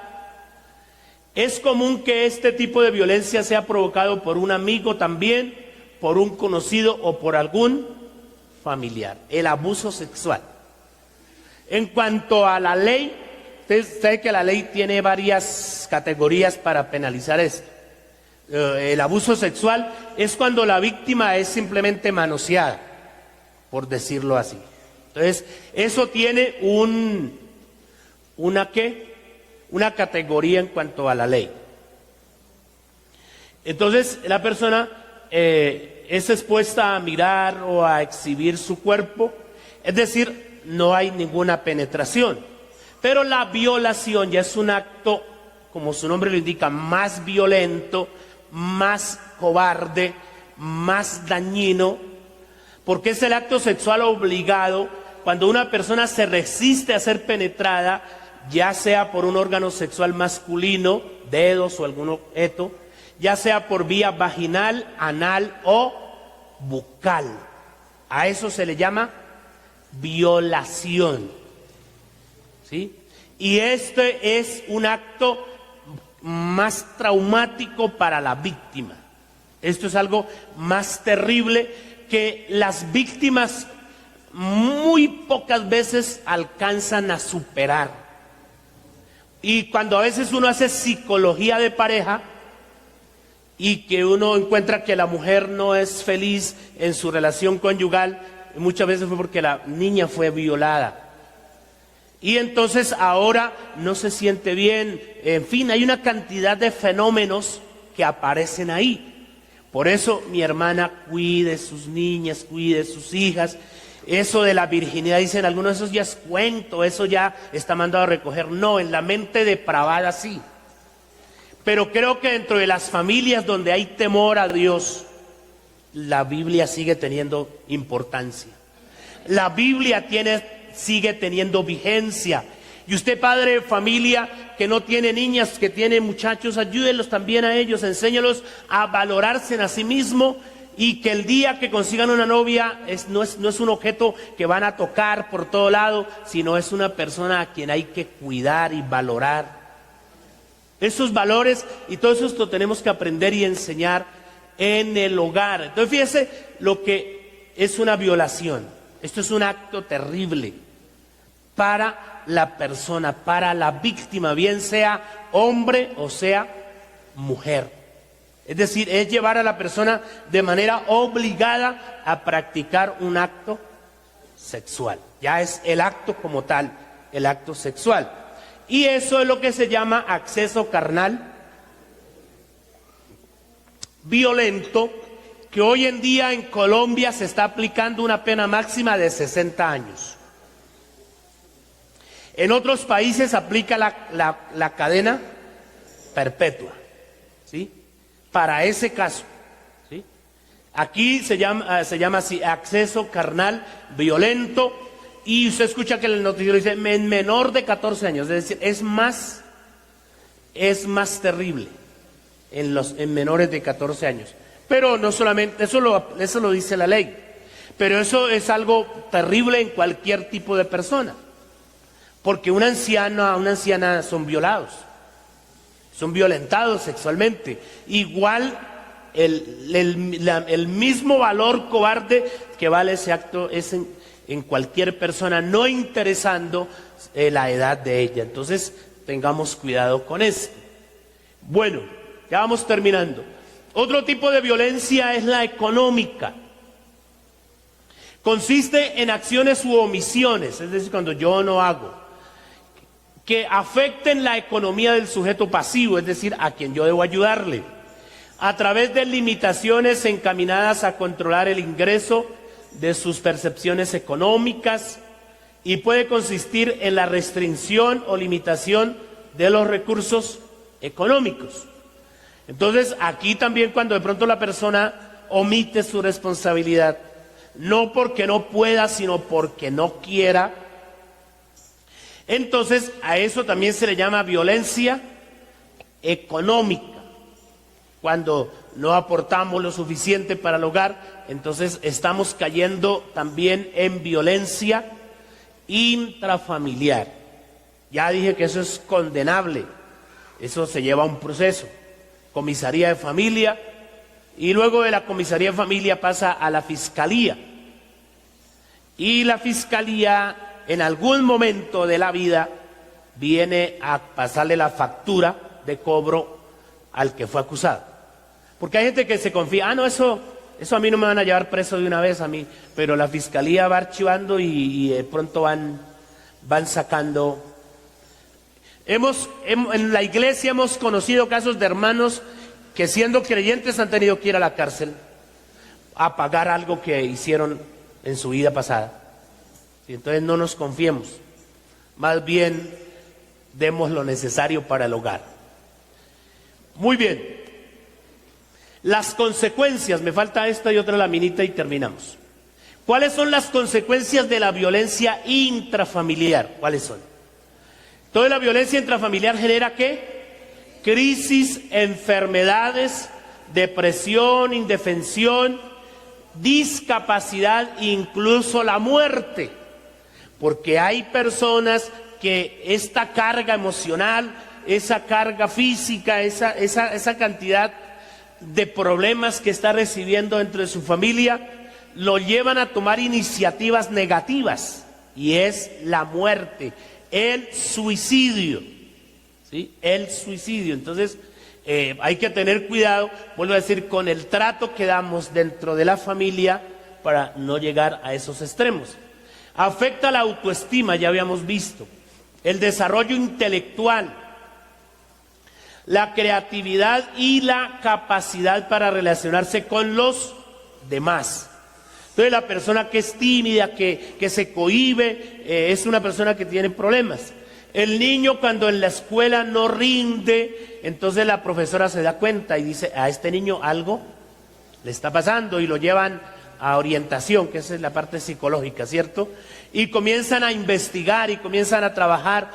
Es común que este tipo de violencia sea provocado por un amigo también, por un conocido o por algún familiar. El abuso sexual. En cuanto a la ley, usted sabe que la ley tiene varias categorías para penalizar esto. El abuso sexual es cuando la víctima es simplemente manoseada, por decirlo así. Entonces, eso tiene una categoría en cuanto a la ley. Entonces, la persona es expuesta a mirar o a exhibir su cuerpo, es decir, no hay ninguna penetración. Pero la violación ya es un acto, como su nombre lo indica, más violento, más cobarde, más dañino, porque es el acto sexual obligado cuando una persona se resiste a ser penetrada, ya sea por un órgano sexual masculino, dedos o algún objeto, ya sea por vía vaginal, anal o bucal. A eso se le llama violación. ¿Sí? Y este es un acto más traumático para la víctima. Esto es algo más terrible que las víctimas muy pocas veces alcanzan a superar. Y cuando a veces uno hace psicología de pareja y que uno encuentra que la mujer no es feliz en su relación conyugal, muchas veces fue porque la niña fue violada. Y entonces ahora no se siente bien. En fin, hay una cantidad de fenómenos que aparecen ahí. Por eso, mi hermana, cuide sus niñas, cuide sus hijas. Eso de la virginidad, dicen algunos, eso ya es cuento, eso ya está mandado a recoger. No, en la mente depravada sí. Pero creo que dentro de las familias donde hay temor a Dios, la Biblia sigue teniendo importancia. La Biblia sigue teniendo vigencia. Y usted, padre de familia, que no tiene niñas, que tiene muchachos, ayúdenlos también a ellos, enséñalos a valorarse a sí mismo, y que el día que consigan una novia no es un objeto que van a tocar por todo lado, sino es una persona a quien hay que cuidar y valorar. Esos valores y todo eso lo tenemos que aprender y enseñar en el hogar. Entonces fíjese lo que es una violación. Esto es un acto terrible para la persona, para la víctima, bien sea hombre o sea mujer. Es decir, es llevar a la persona de manera obligada a practicar un acto sexual. Ya es el acto como tal, el acto sexual. Y eso es lo que se llama acceso carnal violento, que hoy en día en Colombia se está aplicando una pena máxima de 60 años. En otros países aplica la cadena perpetua, ¿sí? Para ese caso, ¿sí? Aquí se llama así, acceso carnal violento, y usted escucha que el noticiero dice menor de 14 años, es decir, es más terrible en menores de 14 años. Pero no solamente, eso lo dice la ley, pero eso es algo terrible en cualquier tipo de persona. Porque una anciana son violados, son violentados sexualmente. Igual el mismo valor cobarde que vale ese acto es en cualquier persona, no interesando la edad de ella. Entonces tengamos cuidado con eso. Bueno, ya vamos terminando. Otro tipo de violencia es la económica. Consiste en acciones u omisiones, es decir, cuando yo no hago, que afecten la economía del sujeto pasivo, es decir, a quien yo debo ayudarle, a través de limitaciones encaminadas a controlar el ingreso de sus percepciones económicas, y puede consistir en la restricción o limitación de los recursos económicos. Entonces, aquí también cuando de pronto la persona omite su responsabilidad, no porque no pueda, sino porque no quiera, entonces a eso también se le llama violencia económica. Cuando no aportamos lo suficiente para el hogar, entonces estamos cayendo también en violencia intrafamiliar. Ya dije que eso es condenable, eso se lleva a un proceso, comisaría de familia, y luego de la comisaría de familia pasa a la fiscalía, y la fiscalía en algún momento de la vida viene a pasarle la factura de cobro al que fue acusado. Porque hay gente que se confía, no, eso a mí no me van a llevar preso de una vez a mí, pero la fiscalía va archivando y de pronto van sacando. En la iglesia hemos conocido casos de hermanos que siendo creyentes han tenido que ir a la cárcel a pagar algo que hicieron en su vida pasada. ¿sí? Entonces no nos confiemos, más bien demos lo necesario para el hogar. Muy bien, las consecuencias, me falta esta y otra laminita y terminamos. ¿Cuáles son las consecuencias de la violencia intrafamiliar? ¿Cuáles son? Toda la violencia intrafamiliar genera ¿qué? Crisis, enfermedades, depresión, indefensión, discapacidad, incluso la muerte. Porque hay personas que esta carga emocional, esa carga física, esa cantidad de problemas que está recibiendo dentro de su familia, lo llevan a tomar iniciativas negativas, y es la muerte, el suicidio, ¿sí? El suicidio. Entonces hay que tener cuidado, vuelvo a decir, con el trato que damos dentro de la familia para no llegar a esos extremos. Afecta la autoestima, ya habíamos visto, el desarrollo intelectual, la creatividad y la capacidad para relacionarse con los demás. Entonces la persona que es tímida, que se cohíbe, es una persona que tiene problemas. El niño cuando en la escuela no rinde, entonces la profesora se da cuenta y dice, a este niño algo le está pasando, y lo llevan a orientación, que esa es la parte psicológica, ¿cierto? Y comienzan a investigar y comienzan a trabajar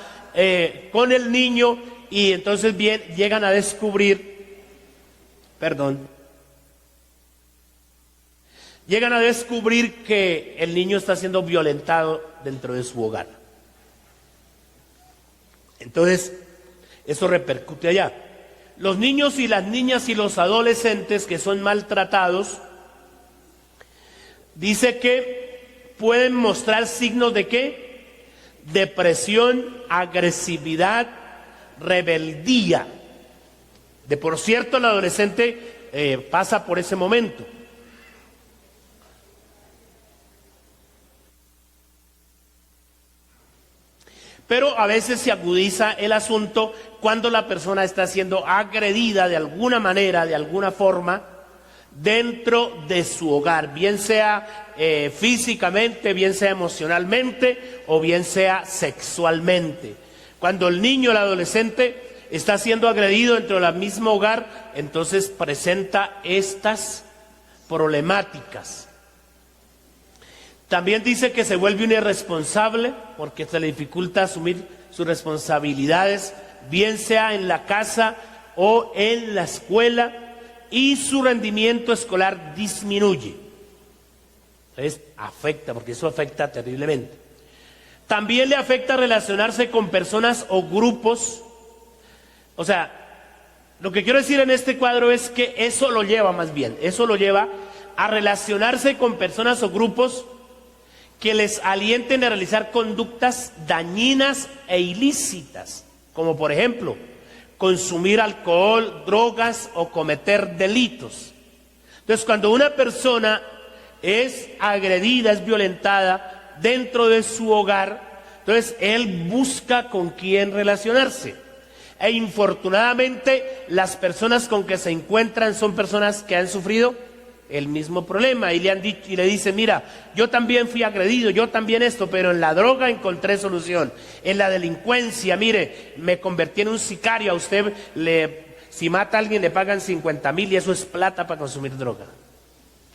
con el niño, y entonces bien llegan a descubrir, llegan a descubrir que el niño está siendo violentado dentro de su hogar. Entonces, eso repercute allá. Los niños y las niñas y los adolescentes que son maltratados, dice que pueden mostrar signos de ¿qué? Depresión, agresividad, rebeldía. De por cierto, el adolescente pasa por ese momento. Pero a veces se agudiza el asunto cuando la persona está siendo agredida de alguna manera, de alguna forma, dentro de su hogar, bien sea físicamente, bien sea emocionalmente o bien sea sexualmente. Cuando el niño o el adolescente está siendo agredido dentro del mismo hogar, entonces presenta estas problemáticas. También dice que se vuelve un irresponsable porque se le dificulta asumir sus responsabilidades, bien sea en la casa o en la escuela, y su rendimiento escolar disminuye. Entonces afecta, porque eso afecta terriblemente. También le afecta relacionarse con personas o grupos. O sea, lo que quiero decir en este cuadro es que eso lo lleva a relacionarse con personas o grupos que les alienten a realizar conductas dañinas e ilícitas, como por ejemplo, consumir alcohol, drogas o cometer delitos. Entonces, cuando una persona es agredida, es violentada dentro de su hogar, entonces él busca con quién relacionarse. E infortunadamente, las personas con que se encuentran son personas que han sufrido el mismo problema, y le han dicho, y le dicen, mira, yo también fui agredido, yo también esto, pero en la droga encontré solución, en la delincuencia, mire, me convertí en un sicario, a usted si mata a alguien le pagan 50,000 y eso es plata para consumir droga.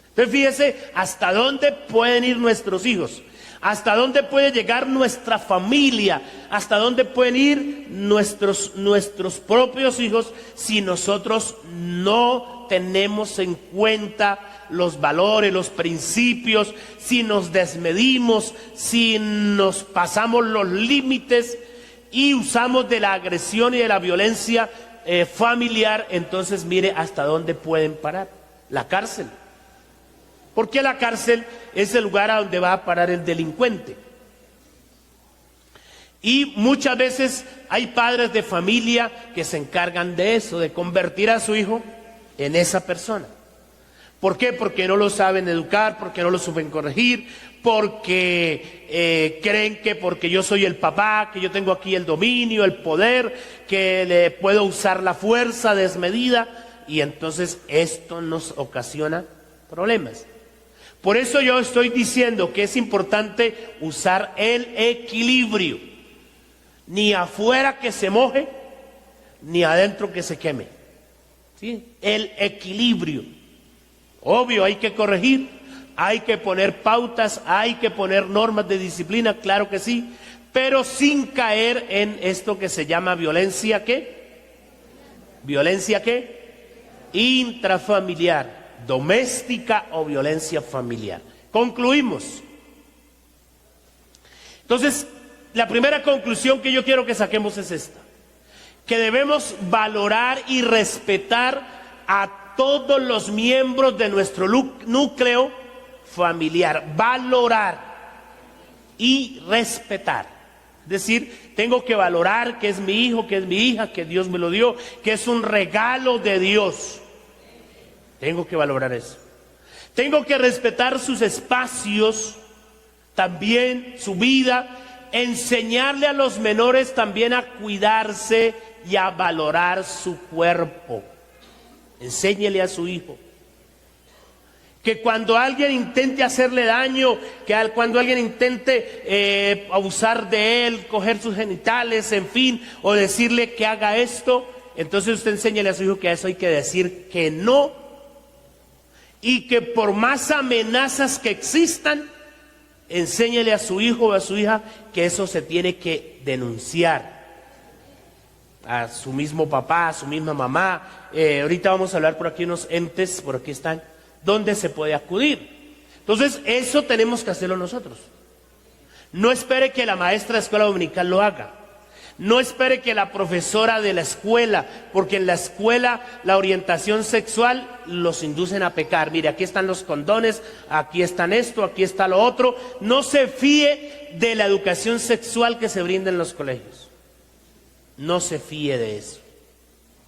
Entonces fíjese hasta dónde pueden ir nuestros hijos, hasta dónde puede llegar nuestra familia, hasta dónde pueden ir nuestros propios hijos si nosotros no tenemos en cuenta los valores, los principios, si nos desmedimos, si nos pasamos los límites y usamos de la agresión y de la violencia familiar. Entonces mire hasta dónde pueden parar. La cárcel. Porque la cárcel es el lugar a donde va a parar el delincuente. Y muchas veces hay padres de familia que se encargan de eso, de convertir a su hijo en esa persona. ¿Por qué? Porque no lo saben educar, porque no lo saben corregir, porque creen que porque yo soy el papá, que yo tengo aquí el dominio, el poder, que le puedo usar la fuerza desmedida, y entonces esto nos ocasiona problemas. Por eso yo estoy diciendo que es importante usar el equilibrio. Ni afuera que se moje, ni adentro que se queme. ¿Sí? El equilibrio. Obvio, hay que corregir, hay que poner pautas, hay que poner normas de disciplina, claro que sí, pero sin caer en esto que se llama violencia, ¿qué? ¿Violencia qué? Intrafamiliar, doméstica o violencia familiar. Concluimos. Entonces, la primera conclusión que yo quiero que saquemos es esta: que debemos valorar y respetar a todos los miembros de nuestro núcleo familiar. Valorar y respetar. Es decir, tengo que valorar que es mi hijo, que es mi hija, que Dios me lo dio, que es un regalo de Dios. Tengo que valorar eso. Tengo que respetar sus espacios, también su vida, enseñarle a los menores también a cuidarse y a valorar su cuerpo. Enséñele a su hijo que cuando alguien intente hacerle daño, que cuando alguien intente abusar de él, coger sus genitales, en fin, o decirle que haga esto, entonces usted enséñele a su hijo que a eso hay que decir que no, y que por más amenazas que existan, enséñele a su hijo o a su hija que eso se tiene que denunciar a su mismo papá, a su misma mamá. Ahorita vamos a hablar por aquí unos entes, por aquí están, donde se puede acudir. Entonces eso tenemos que hacerlo nosotros. No espere que la maestra de escuela dominical lo haga. No espere que la profesora de la escuela, porque en la escuela la orientación sexual los inducen a pecar. Mire, aquí están los condones, aquí están esto, aquí está lo otro. No se fíe de la educación sexual que se brinda en los colegios. No se fíe de eso.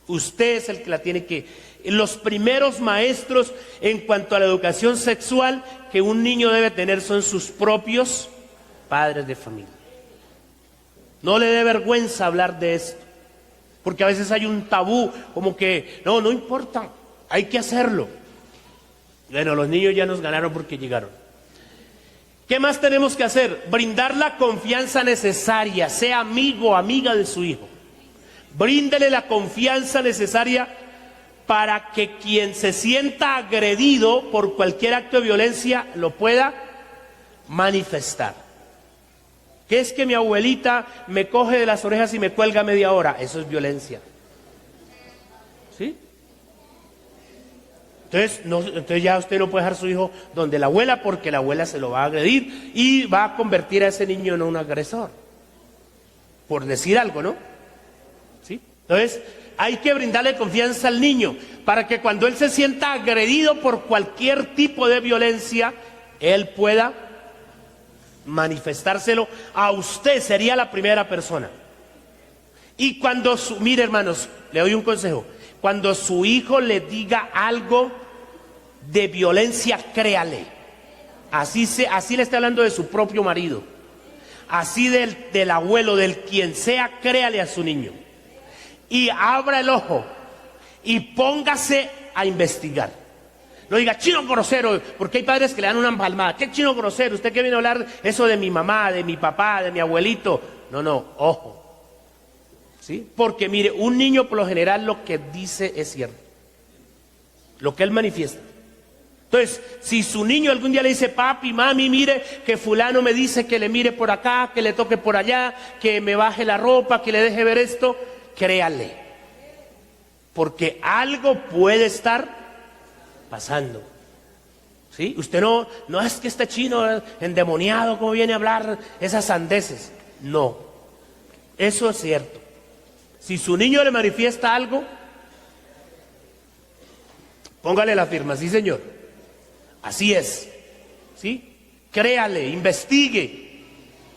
Usted es el que la tiene que... Los primeros maestros en cuanto a la educación sexual que un niño debe tener son sus propios padres de familia. No le dé vergüenza hablar de esto, porque a veces hay un tabú, como que no importa, hay que hacerlo. Bueno, los niños ya nos ganaron porque llegaron. ¿Qué más tenemos que hacer? Brindar la confianza necesaria, sea amigo o amiga de su hijo. Bríndele la confianza necesaria para que quien se sienta agredido por cualquier acto de violencia lo pueda manifestar. ¿Qué es que mi abuelita me coge de las orejas y me cuelga media hora? Eso es violencia. ¿Sí? Entonces ya usted no puede dejar a su hijo donde la abuela, porque la abuela se lo va a agredir y va a convertir a ese niño en un agresor. Por decir algo, ¿no? ¿Sí? Entonces, hay que brindarle confianza al niño para que cuando él se sienta agredido por cualquier tipo de violencia, él pueda manifestárselo a usted. Sería la primera persona. Y cuando mire, hermanos, le doy un consejo: cuando su hijo le diga algo de violencia, créale. Así le está hablando de su propio marido, así del abuelo, del quien sea, créale a su niño. Y abra el ojo y póngase a investigar. No diga chino grosero, porque hay padres que le dan una empalmada. ¿Qué chino grosero? ¿Usted qué viene a hablar eso de mi mamá, de mi papá, de mi abuelito? No, ojo. ¿Sí? Porque mire, un niño por lo general lo que dice es cierto. Lo que él manifiesta. Entonces, si su niño algún día le dice: papi, mami, mire que fulano me dice que le mire por acá, que le toque por allá, que me baje la ropa, que le deje ver esto, créale. Porque algo puede estar pasando. ¿Sí? Usted no es que este chino endemoniado, como viene a hablar esas sandeces. No, eso es cierto. Si su niño le manifiesta algo, póngale la firma: sí, señor, así es. ¿Sí? Créale, investigue,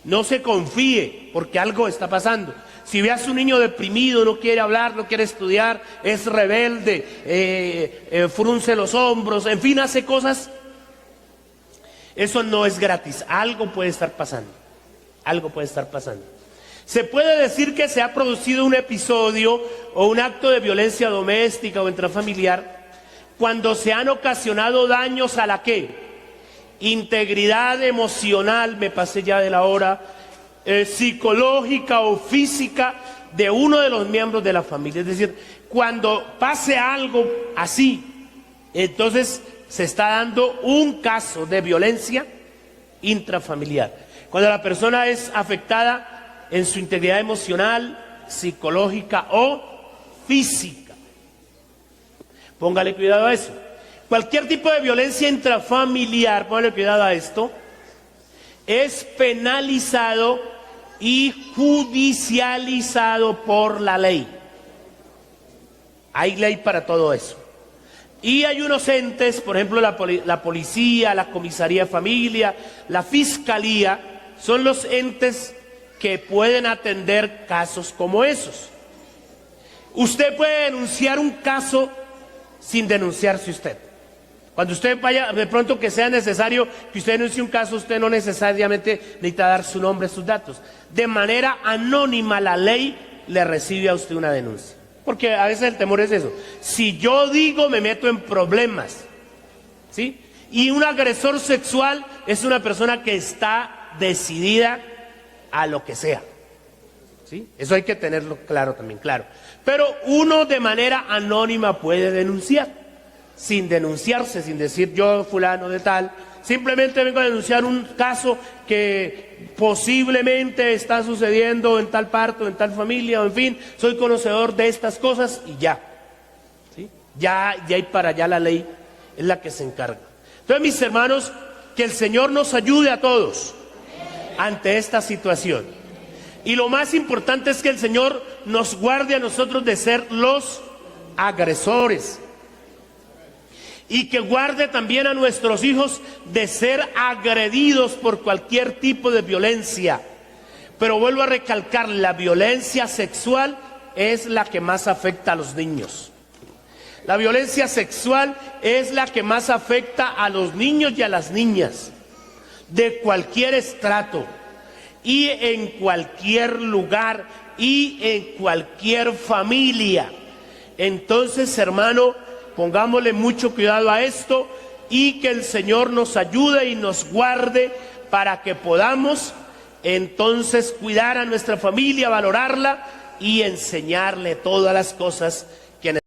no se confíe, porque algo está pasando. Si ve a su niño deprimido, no quiere hablar, no quiere estudiar, es rebelde, frunce los hombros, en fin, hace cosas, eso no es gratis. Algo puede estar pasando. Algo puede estar pasando. Se puede decir que se ha producido un episodio o un acto de violencia doméstica o intrafamiliar cuando se han ocasionado daños a la ¿qué? integridad emocional, me pasé ya de la hora, psicológica o física de uno de los miembros de la familia. Es decir, cuando pase algo así, entonces se está dando un caso de violencia intrafamiliar. Cuando la persona es afectada en su integridad emocional, psicológica o física. Póngale cuidado a eso. Cualquier tipo de violencia intrafamiliar, póngale cuidado a esto, es penalizado y judicializado por la ley. Hay ley para todo eso. Y hay unos entes, por ejemplo la policía, la comisaría de familia, la fiscalía, son los entes que pueden atender casos como esos. Usted puede denunciar un caso sin denunciarse usted. Cuando usted vaya, de pronto que sea necesario que usted denuncie un caso, usted no necesariamente necesita dar su nombre, sus datos. De manera anónima la ley le recibe a usted una denuncia. Porque a veces el temor es eso. Si yo digo, me meto en problemas, ¿sí? Y un agresor sexual es una persona que está decidida a lo que sea, ¿sí? Eso hay que tenerlo claro también, claro. Pero uno de manera anónima puede denunciar, sin denunciarse, sin decir yo fulano de tal. Simplemente vengo a denunciar un caso que posiblemente está sucediendo en tal parte o en tal familia, o en fin, soy conocedor de estas cosas y ya, ¿sí? Ya hay para allá la ley, es la que se encarga. Entonces, mis hermanos, que el Señor nos ayude a todos ante esta situación. Y lo más importante es que el Señor nos guarde a nosotros de ser los agresores. Y que guarde también a nuestros hijos de ser agredidos por cualquier tipo de violencia. Pero vuelvo a recalcar, la violencia sexual es la que más afecta a los niños. La violencia sexual es la que más afecta a los niños y a las niñas, de cualquier estrato, y en cualquier lugar, y en cualquier familia. Entonces, hermano, pongámosle mucho cuidado a esto y que el Señor nos ayude y nos guarde para que podamos entonces cuidar a nuestra familia, valorarla y enseñarle todas las cosas que necesitamos.